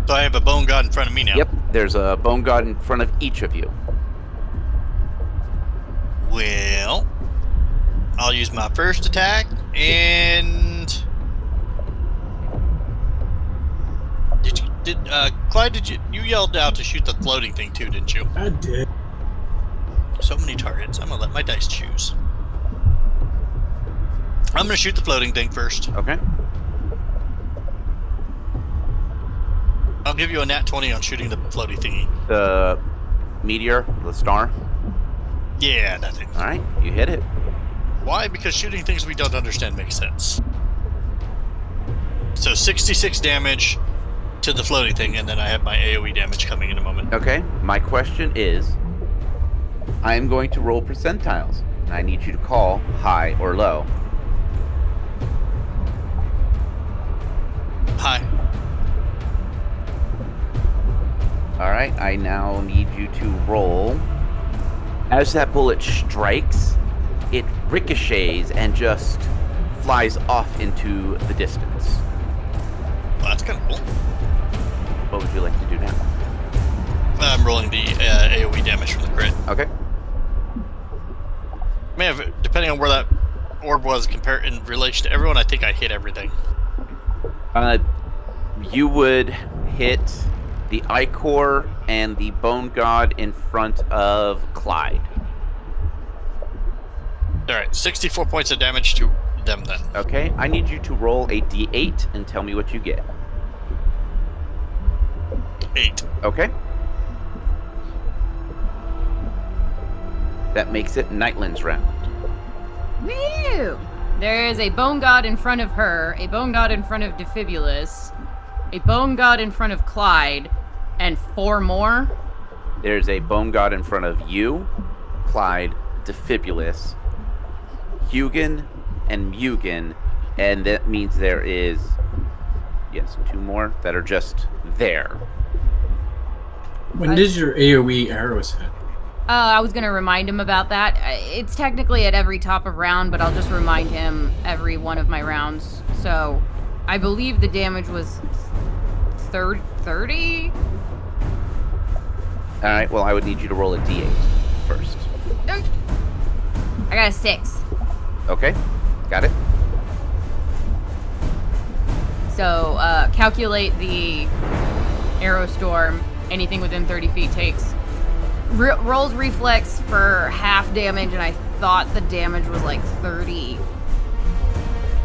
So I have a bone god in front of me now. Yep. There's a Bone God in front of each of you. Well, I'll use my first attack, and Clyde, you yelled out to shoot the floating thing too, didn't you? I did. So many targets. I'm gonna let my dice choose. I'm gonna shoot the floating thing first. Okay. I'll give you a nat 20 on shooting the floaty thingy. The meteor, the star. Yeah, that thing. All right. You hit it. Why? Because shooting things we don't understand makes sense. So 66 damage to the floating thing, and then I have my AoE damage coming in a moment. Okay. My question is, I am going to roll percentiles, and I need you to call high or low. Hi. All right. I now need you to roll. As that bullet strikes, it ricochets and just flies off into the distance. Well, that's kind of cool. What would you like to do now? I'm rolling the AoE damage from the crit. Okay. Depending on where that orb was compared in relation to everyone, I think I hit everything. You would hit the Ichor and the Bone God in front of Clyde. Alright, 64 points of damage to them then. Okay, I need you to roll a d8 and tell me what you get. 8. Okay. That makes it Nytlin's round. Woo! There is a Bone God in front of her, a Bone God in front of Defibulus, a Bone God in front of Clyde, and 4 more. There's a Bone God in front of you, Clyde, Defibulus, Hugin, and Mugen, and that means there is, yes, 2 more that are just there. When did your AoE arrows hit? I was going to remind him about that. It's technically at every top of round, but I'll just remind him every one of my rounds. So, I believe the damage was 30? Alright, well, I would need you to roll a d8 first. I got a 6. Okay, got it. So, calculate the arrow storm. Anything within 30 feet takes. Rolls reflex for half damage, and I thought the damage was like 30.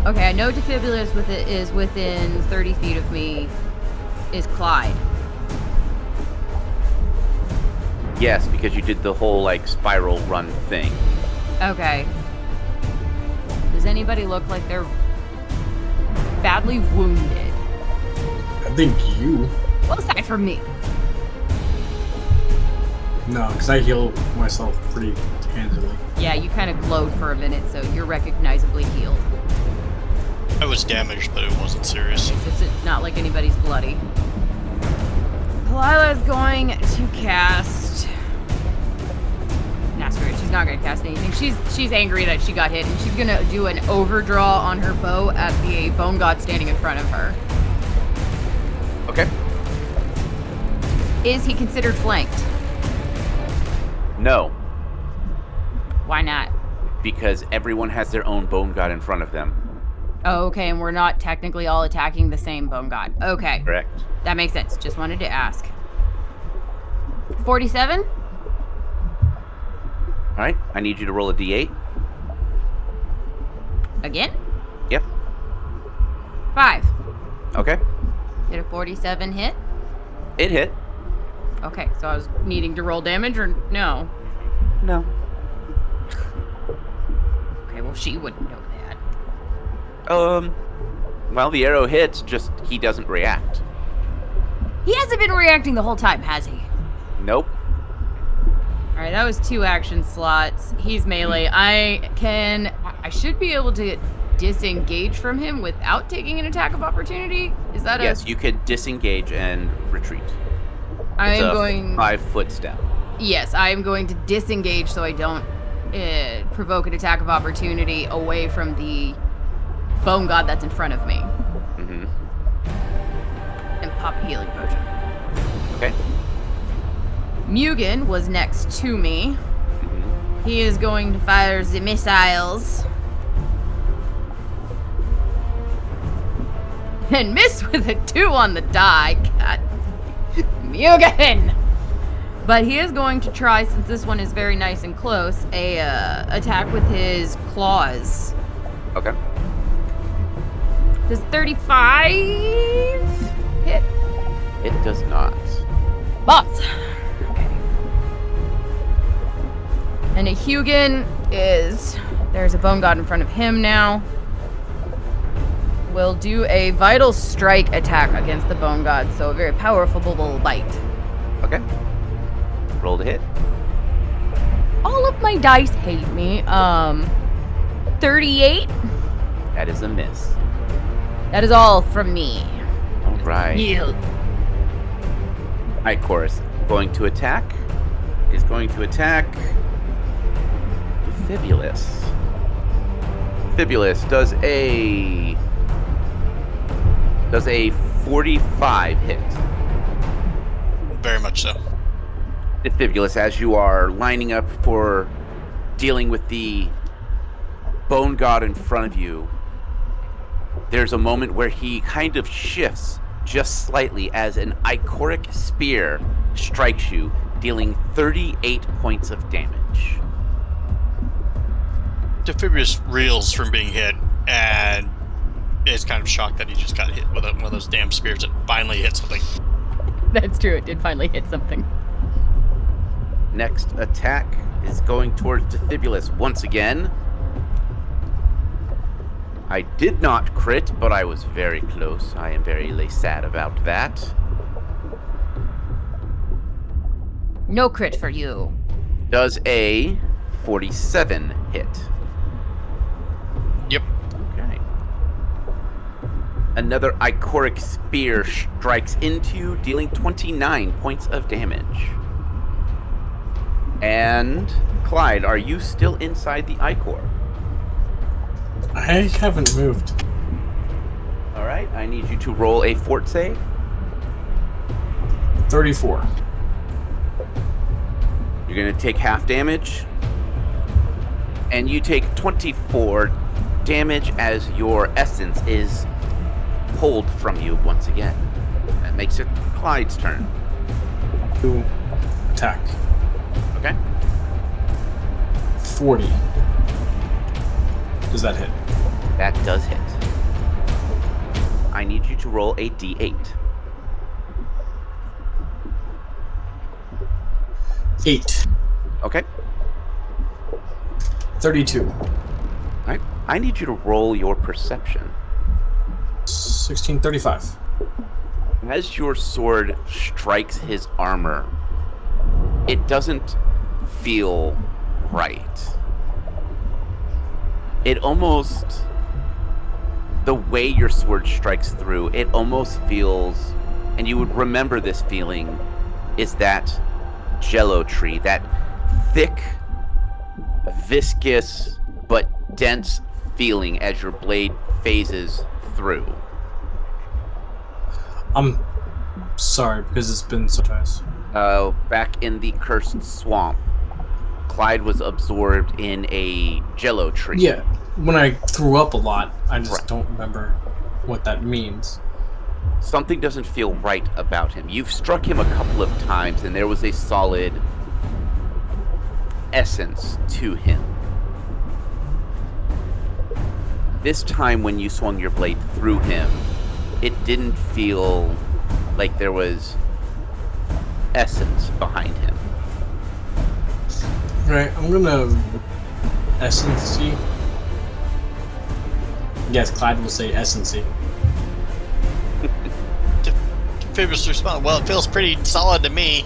Okay, I know Defibulus is within 30 feet of me. Is Clyde? Yes, because you did the whole, like, spiral run thing. Okay. Does anybody look like they're badly wounded? I think you. Well, aside from me. No, because I heal myself pretty handily. Yeah, you kind of glowed for a minute, so you're recognizably healed. I was damaged, but it wasn't serious. It's not like anybody's bloody. Lila's going to cast... Nah, screw it. She's not going to cast anything. She's angry that she got hit, and she's going to do an overdraw on her bow at the Bone God standing in front of her. Okay. Is he considered flanked? No, Why not? because everyone has their own Bone God in front of them. Oh, okay, and we're not technically all attacking the same Bone God. Okay. Correct. That makes sense. Just wanted to ask. 47? Alright, I need you to roll a d8. Again? Yep. 5. Okay. Did a 47 hit? It hit. Okay, so I was needing to roll damage or no? No. Okay, well, she wouldn't know that. Well, the arrow hits, just he doesn't react. He hasn't been reacting the whole time, has he? Nope. Alright, that was 2 action slots. He's melee. I should be able to disengage from him without taking an attack of opportunity? Is that Yes, you could disengage and retreat. I It's am a going... 5-foot step. Yes, I am going to disengage so I don't provoke an attack of opportunity away from the bone god that's in front of me. Mm-hmm. And pop a healing potion. Okay. Mugen was next to me. Mm-hmm. He is going to fire the missiles. And miss with a 2 on the die. God. Mugen! But he is going to try, since this one is very nice and close, a attack with his claws. Okay. Does 35 hit? It does not. Boss. Okay. And a Hugin is... There's a bone god in front of him now. Will do a vital strike attack against the bone god, so a very powerful bite. Okay. Roll to hit. All of my dice hate me. 38. That is a miss. That is all from me. All right. Yield. Ichorus going to attack. Is going to attack Fibulus. Fibulus does a 45 hit. Very much so. Fibulus, as you are lining up for dealing with the bone god in front of you, there's a moment where he kind of shifts just slightly as an ichoric spear strikes you, dealing 38 points of damage. Defibrius reels from being hit and is kind of shocked that he just got hit with one of those damn spears that finally hit something. That's true, it did finally hit something. Next attack is going towards Defibulus once again. I did not crit, but I was very close. I am very sad about that. No crit for you. Does a 47 hit. Yep. Okay. Another ichoric spear strikes into you, dealing 29 points of damage. And Clyde, are you still inside the ichor? I haven't moved. All right, I need you to roll a fort save. 34. You're going to take half damage. And you take 24 damage as your essence is pulled from you once again. That makes it Clyde's turn. To attack. Okay. 40. Does that hit? That does hit. I need you to roll a d8. 8. Okay. 32. All right. I need you to roll your perception. 16. 35. As your sword strikes his armor, it doesn't feel right. It almost, the way your sword strikes through, it almost feels, and you would remember this feeling, is that jello tree, that thick, viscous, but dense feeling as your blade phases through. I'm sorry, because it's been so nice. Back in the cursed swamp, Clyde was absorbed in a jello tree. Yeah, when I threw up a lot, I just Right. don't remember what that means. Something doesn't feel right about him. You've struck him a couple of times, and there was a solid essence to him. This time when you swung your blade through him, it didn't feel like there was essence behind him. Right, I'm gonna essency. Yes, Clyde will say essency. Fibulus responds, well, it feels pretty solid to me.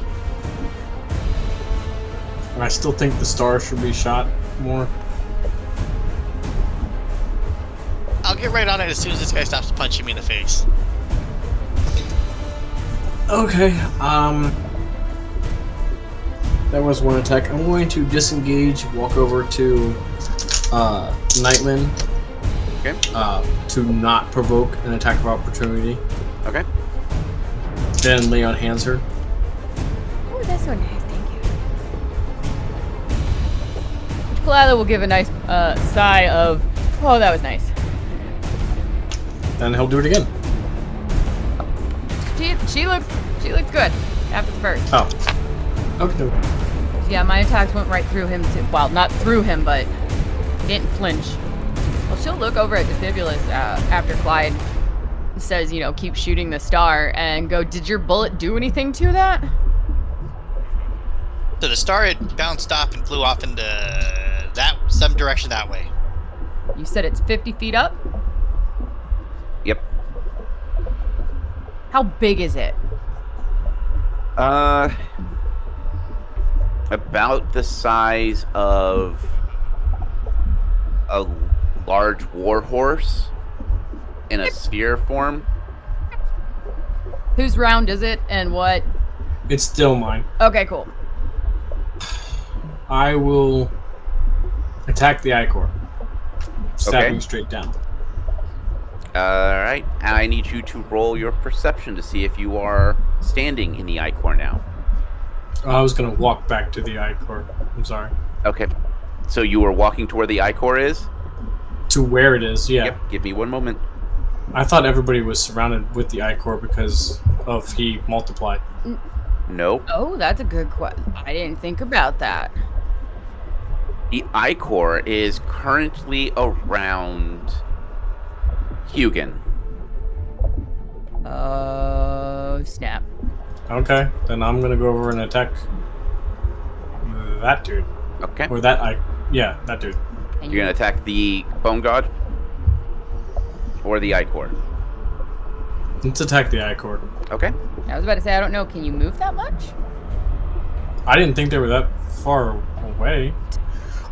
And I still think the star should be shot more. I'll get right on it as soon as this guy stops punching me in the face. Okay, that was one attack. I'm going to disengage, walk over to Nytlin. Okay. To not provoke an attack of opportunity. Okay. Then lay on hands her. Oh, that's so nice. Thank you. Kalila will give a nice sigh of, oh, that was nice. Then he'll do it again. She looks good after the first. Oh. Okay. Yeah, my attacks went right through him too. Well, not through him, but he didn't flinch. Well, she'll look over at Defibulus after Clyde says, you know, keep shooting the star, and go, did your bullet do anything to that? So the star had bounced off and flew off into some direction that way. You said it's 50 feet up? Yep. How big is it? About the size of a large warhorse in a sphere form. Whose round is it, and what? It's still mine. Okay, cool. I will attack the Icor. Stabbing Okay. straight down. Alright, I need you to roll your perception to see if you are standing in the Icor now. I was gonna walk back to the Icor. I'm sorry. Okay. So you were walking to where the Icor is? To where it is, yeah. Yep, give me one moment. I thought everybody was surrounded with the Icor because of he multiplied. Nope. Oh, that's a good question. I didn't think about that. The Icor is currently around Hugin. Oh, snap. Okay, then I'm gonna go over and attack that dude. Okay. Or that yeah, that dude. And You're gonna attack the Bone God? Or the Icor? Let's attack the Icor. Okay. I was about to say, I don't know, can you move that much? I didn't think they were that far away.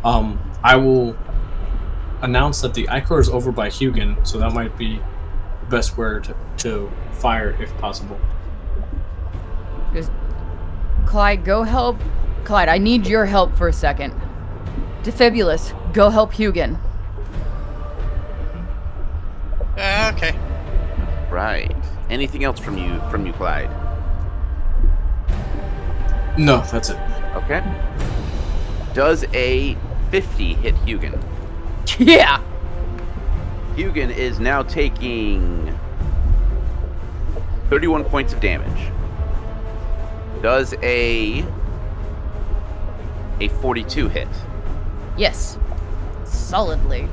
I will announce that the Icor is over by Hugin, so that might be the best where to fire if possible. Just, Clyde, go help. Clyde, I need your help for a second. Defibulus, go help Hugin. Okay. Right. Anything else from you, Clyde? No, that's it. Okay. Does a 50 hit Hugin? Yeah! Hugin is now taking 31 points of damage. Does a 42 hit? Yes. Solidly.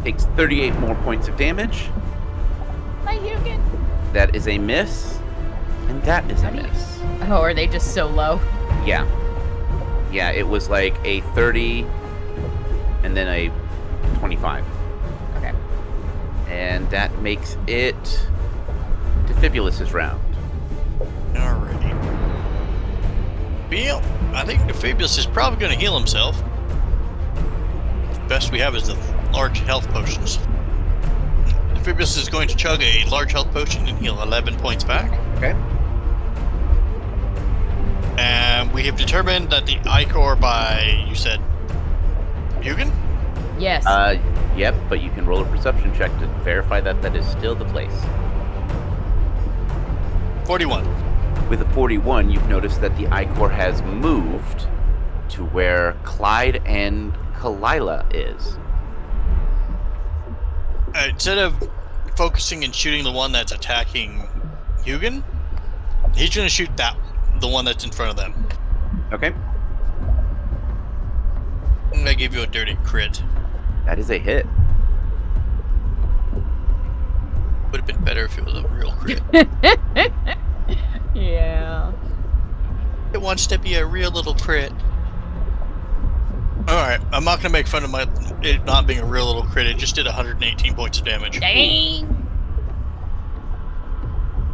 Takes 38 more points of damage. Hi, Hugin. That is a miss. And that is a How do you- miss. Oh, are they just so low? Yeah. Yeah, it was like a 30 and then a 25. Okay. And that makes it Defibulus' round. Alrighty. Well, I think Defibulus is probably going to heal himself. The best we have is the large health potions. Defibulus is going to chug a large health potion and heal 11 points back. Okay. And we have determined that the Icor by, you said, Hugin? Yes. Yep, but you can roll a perception check to verify that that is still the place. 41. With a 41, you've noticed that the Icor has moved to where Clyde and Kalila is. Instead of focusing and shooting the one that's attacking Hugin, he's going to shoot the one that's in front of them. Okay. I'm going to give you a dirty crit. That is a hit. Would have been better if it was a real crit. Yeah. It wants to be a real little crit. Alright, I'm not gonna make fun of it not being a real little crit. It just did 118 points of damage. Dang.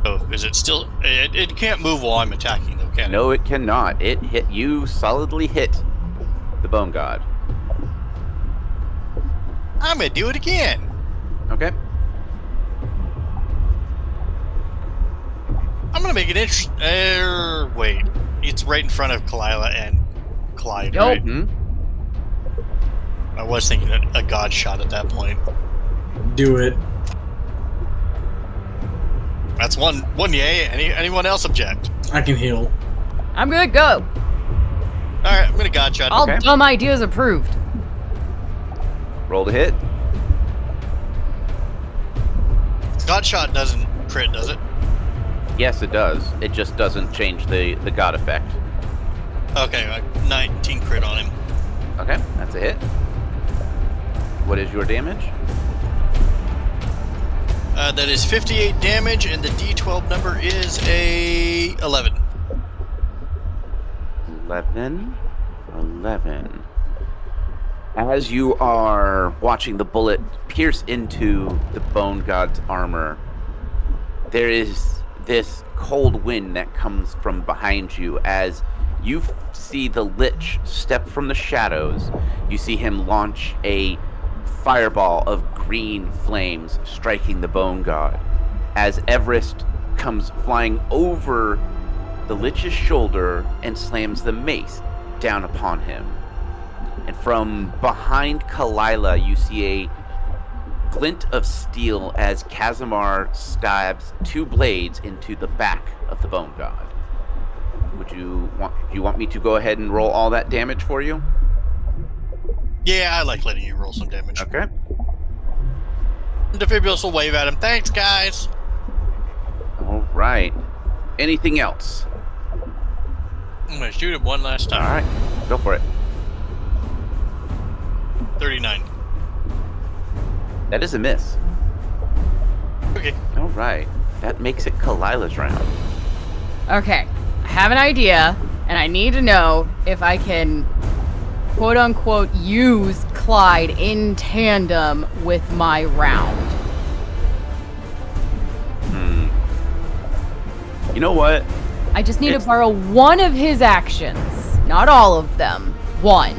Oh, is it still... It can't move while I'm attacking, though, can it? No, it cannot. It hit you, solidly hit the Bone God. I'm gonna do it again. Okay. I'm gonna make it interesting. Wait. It's right in front of Kalila and Clyde, Nope. right? Hmm? I was thinking a god shot at that point. Do it. That's one yay. Anyone else object? I can heal. I'm good. Go. Alright, I'm gonna god shot. All Okay. dumb ideas approved. Roll to hit. God shot doesn't crit, does it? Yes, it does. It just doesn't change the God effect. Okay, 19 crit on him. Okay, that's a hit. What is your damage? That is 58 damage, and the D12 number is a 11. 11. As you are watching the bullet pierce into the Bone God's armor, there is this cold wind that comes from behind you as you see the Lich step from the shadows. You see him launch a fireball of green flames striking the Bone God as Everest comes flying over the Lich's shoulder and slams the mace down upon him. And from behind Kalila, you see a glint of steel as Kazimar stabs two blades into the back of the Bone God. Do you want me to go ahead and roll all that damage for you? Yeah, I like letting you roll some damage. Okay. Defibrillus will wave at him. Thanks, guys. All right. Anything else? I'm gonna shoot him one last All time. right. Go for it. 39. That is a miss. Okay. All right. That makes it Kalila's round. Okay. I have an idea, and I need to know if I can, quote unquote, use Clyde in tandem with my round. You know what? I just need It's- to borrow one of his actions. Not all of them. One.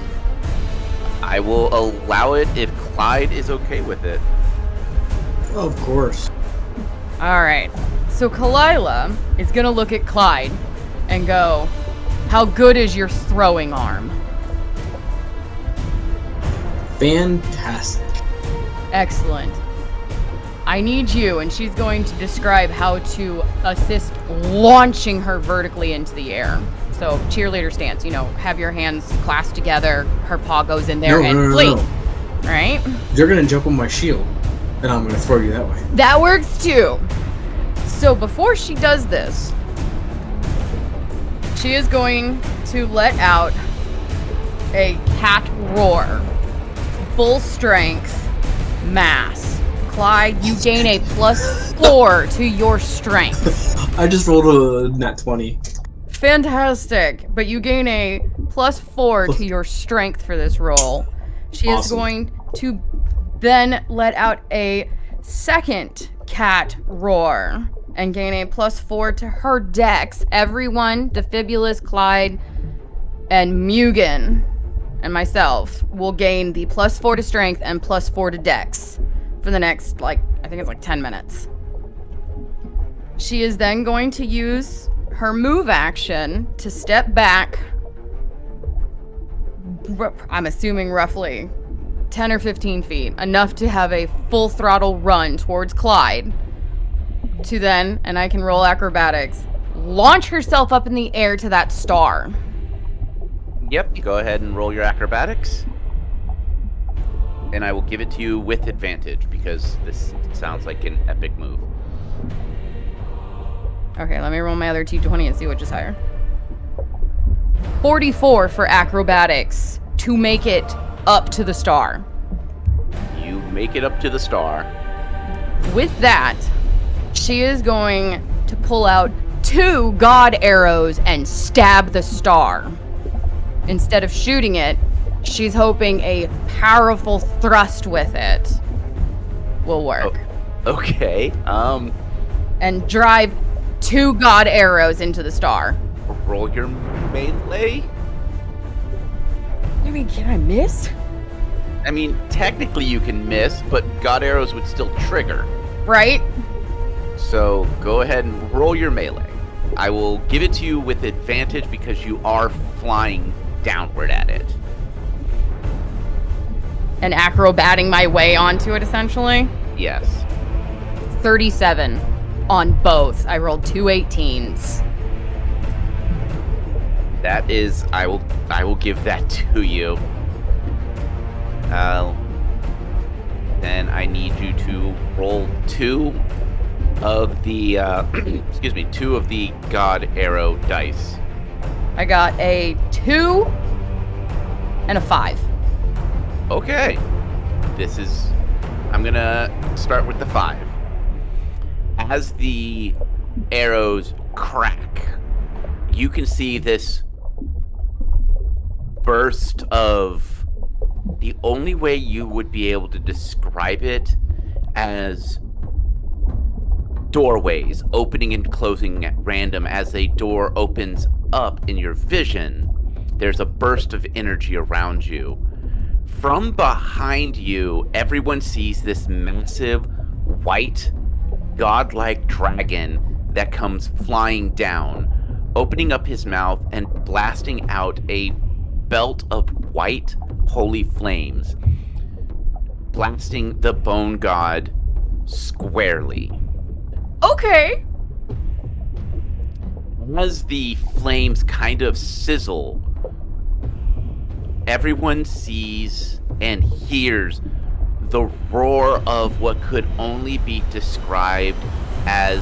I will allow it if Clyde is okay with it. Of course. Alright. So Kalila is gonna look at Clyde and go, how good is your throwing arm? Fantastic. Excellent. I need you, and she's going to describe how to assist launching her vertically into the air. So, cheerleader stance, have your hands clasped together, her paw goes in there, and flee. No. Right? You're gonna jump on my shield, and I'm gonna throw you that way. That works too. So, before she does this, she is going to let out a cat roar. Full strength, mass. Clyde, you gain a +4 to your strength. I just rolled a nat 20. Fantastic. But you gain a +4 to your strength for this roll. She is Awesome. going to then let out a second cat roar and gain a +4 to her dex. Everyone, Defibrillus, Clyde, and Mugen, and myself, will gain the +4 to strength and +4 to dex for the next, I think it's 10 minutes. She is then going to use her move action to step back, I'm assuming roughly 10 or 15 feet, enough to have a full throttle run towards Clyde, to then, and I can roll acrobatics, launch herself up in the air to that star. Yep, go ahead and roll your acrobatics. And I will give it to you with advantage because this sounds like an epic move. Okay, let me roll my other T20 and see which is higher. 44 for acrobatics to make it up to the star. You make it up to the star. With that, she is going to pull out 2 god arrows and stab the star. Instead of shooting it, she's hoping a powerful thrust with it will work. Okay. And drive 2 god arrows into the star. Roll your melee. I mean, can I miss? I mean, technically you can miss, but god arrows would still trigger. Right? So go ahead and roll your melee. I will give it to you with advantage because you are flying downward at it. And acrobating my way onto it, essentially. Yes. 37 on both. I rolled 2 18s. That is, I will give that to you. Then I need you to roll 2 of the, 2 of the god arrow dice. I got a 2 and a 5. Okay. I'm gonna start with the 5. As the arrows crack, you can see this burst of, the only way you would be able to describe it as doorways opening and closing at random. As a door opens up in your vision, there's a burst of energy around you. From behind you, everyone sees this massive white godlike dragon that comes flying down, opening up his mouth and blasting out a belt of white holy flames, blasting the bone god squarely. Okay. As the flames kind of sizzle, everyone sees and hears the roar of what could only be described as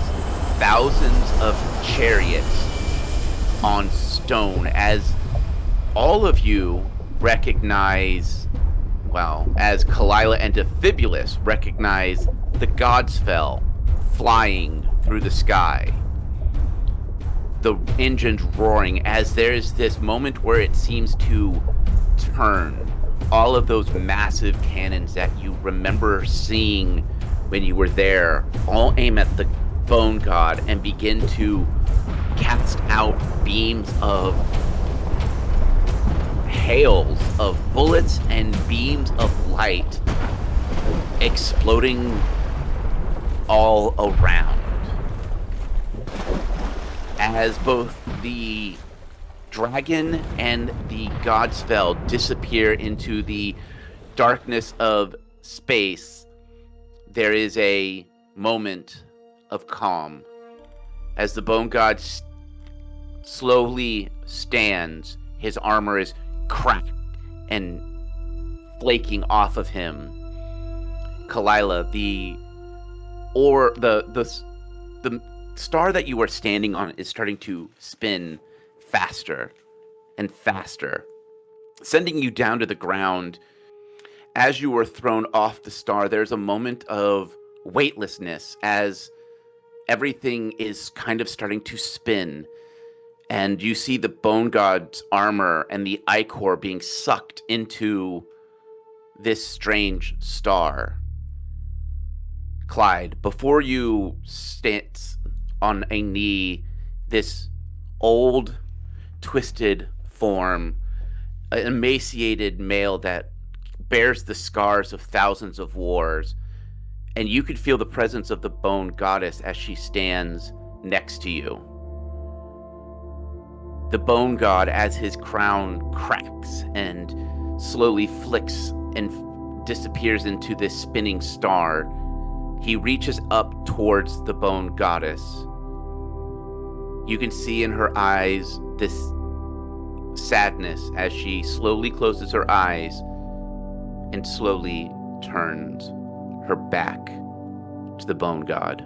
thousands of chariots on stone, as all of you recognize, well, as Kalila and Defibulus recognize the Godspell flying through the sky. The engines roaring as there's this moment where it seems to turn. All of those massive cannons that you remember seeing when you were there all aim at the bone god and begin to cast out beams of hails of bullets and beams of light exploding all around. As both the dragon and the Godspell disappear into the darkness of space, there is a moment of calm as the bone god slowly stands. His armor is cracked and flaking off of him. Kalila, the star that you are standing on is starting to spin faster and faster, sending you down to the ground. As you are thrown off the star, there's a moment of weightlessness as everything is kind of starting to spin, and you see the bone god's armor and the ichor being sucked into this strange star. Clyde, before you stands on a knee, this old, twisted form, an emaciated male that bears the scars of thousands of wars, and you could feel the presence of the bone goddess as she stands next to you. The bone god, as his crown cracks and slowly flicks and disappears into this spinning star, he reaches up towards the bone goddess. You can see in her eyes this sadness as she slowly closes her eyes and slowly turns her back to the bone god.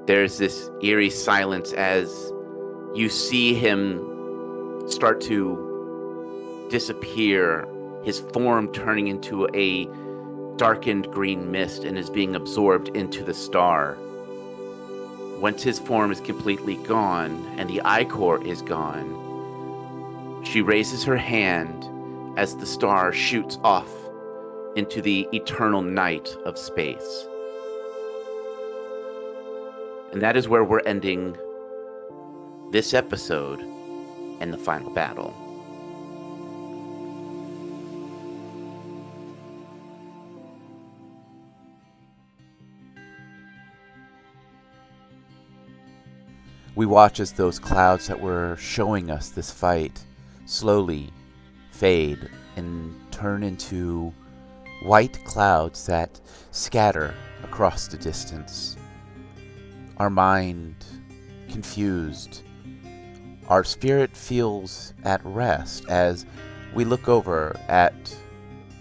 There's this eerie silence as you see him start to disappear, his form turning into a darkened green mist and is being absorbed into the star. Once his form is completely gone and the ichor is gone, she raises her hand as the star shoots off into the eternal night of space. And that is where we're ending this episode and the final battle. We watch as those clouds that were showing us this fight slowly fade and turn into white clouds that scatter across the distance. Our mind confused. Our spirit feels at rest as we look over at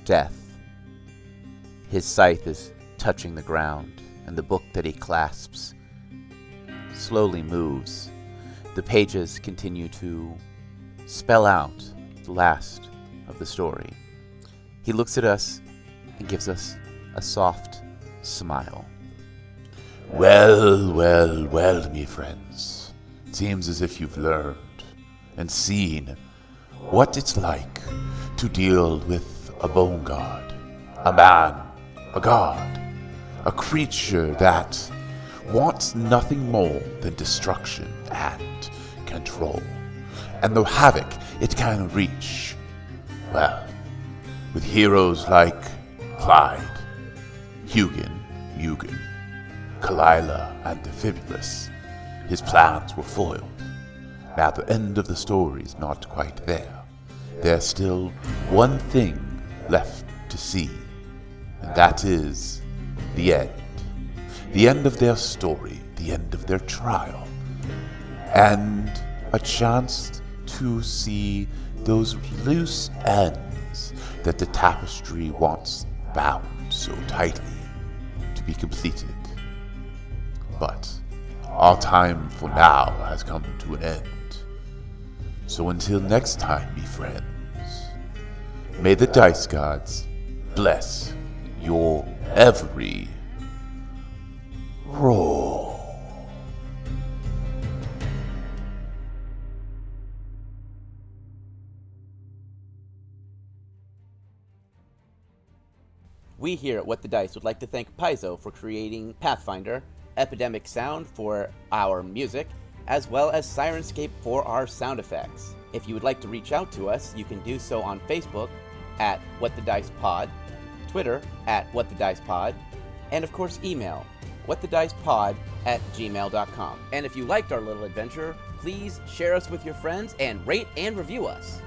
Death. His scythe is touching the ground, and the book that he clasps slowly moves. The pages continue to spell out the last of the story. He looks at us and gives us a soft smile. Well, well, well, me friends. Seems as if you've learned and seen what it's like to deal with a bone god, a man, a god, a creature that wants nothing more than destruction and control, and the havoc it can reach. Well, with heroes like Clyde, Hugin, Mugen, Kalila, and Defibulus, his plans were foiled. Now the end of the story is not quite there. There's still one thing left to see, and that is the end. The end of their story, the end of their trial, and a chance to see those loose ends that the tapestry once bound so tightly to be completed. But our time for now has come to an end. So until next time, me friends, may the dice gods bless your every roll. We here at What the Dice would like to thank Paizo for creating Pathfinder, Epidemic Sound for our music, as well as Sirenscape for our sound effects. If you would like to reach out to us, you can do so on Facebook at What the Dice Pod, Twitter at What the Dice Pod, and of course email whatthedicepod@gmail.com. And if you liked our little adventure, please share us with your friends and rate and review us.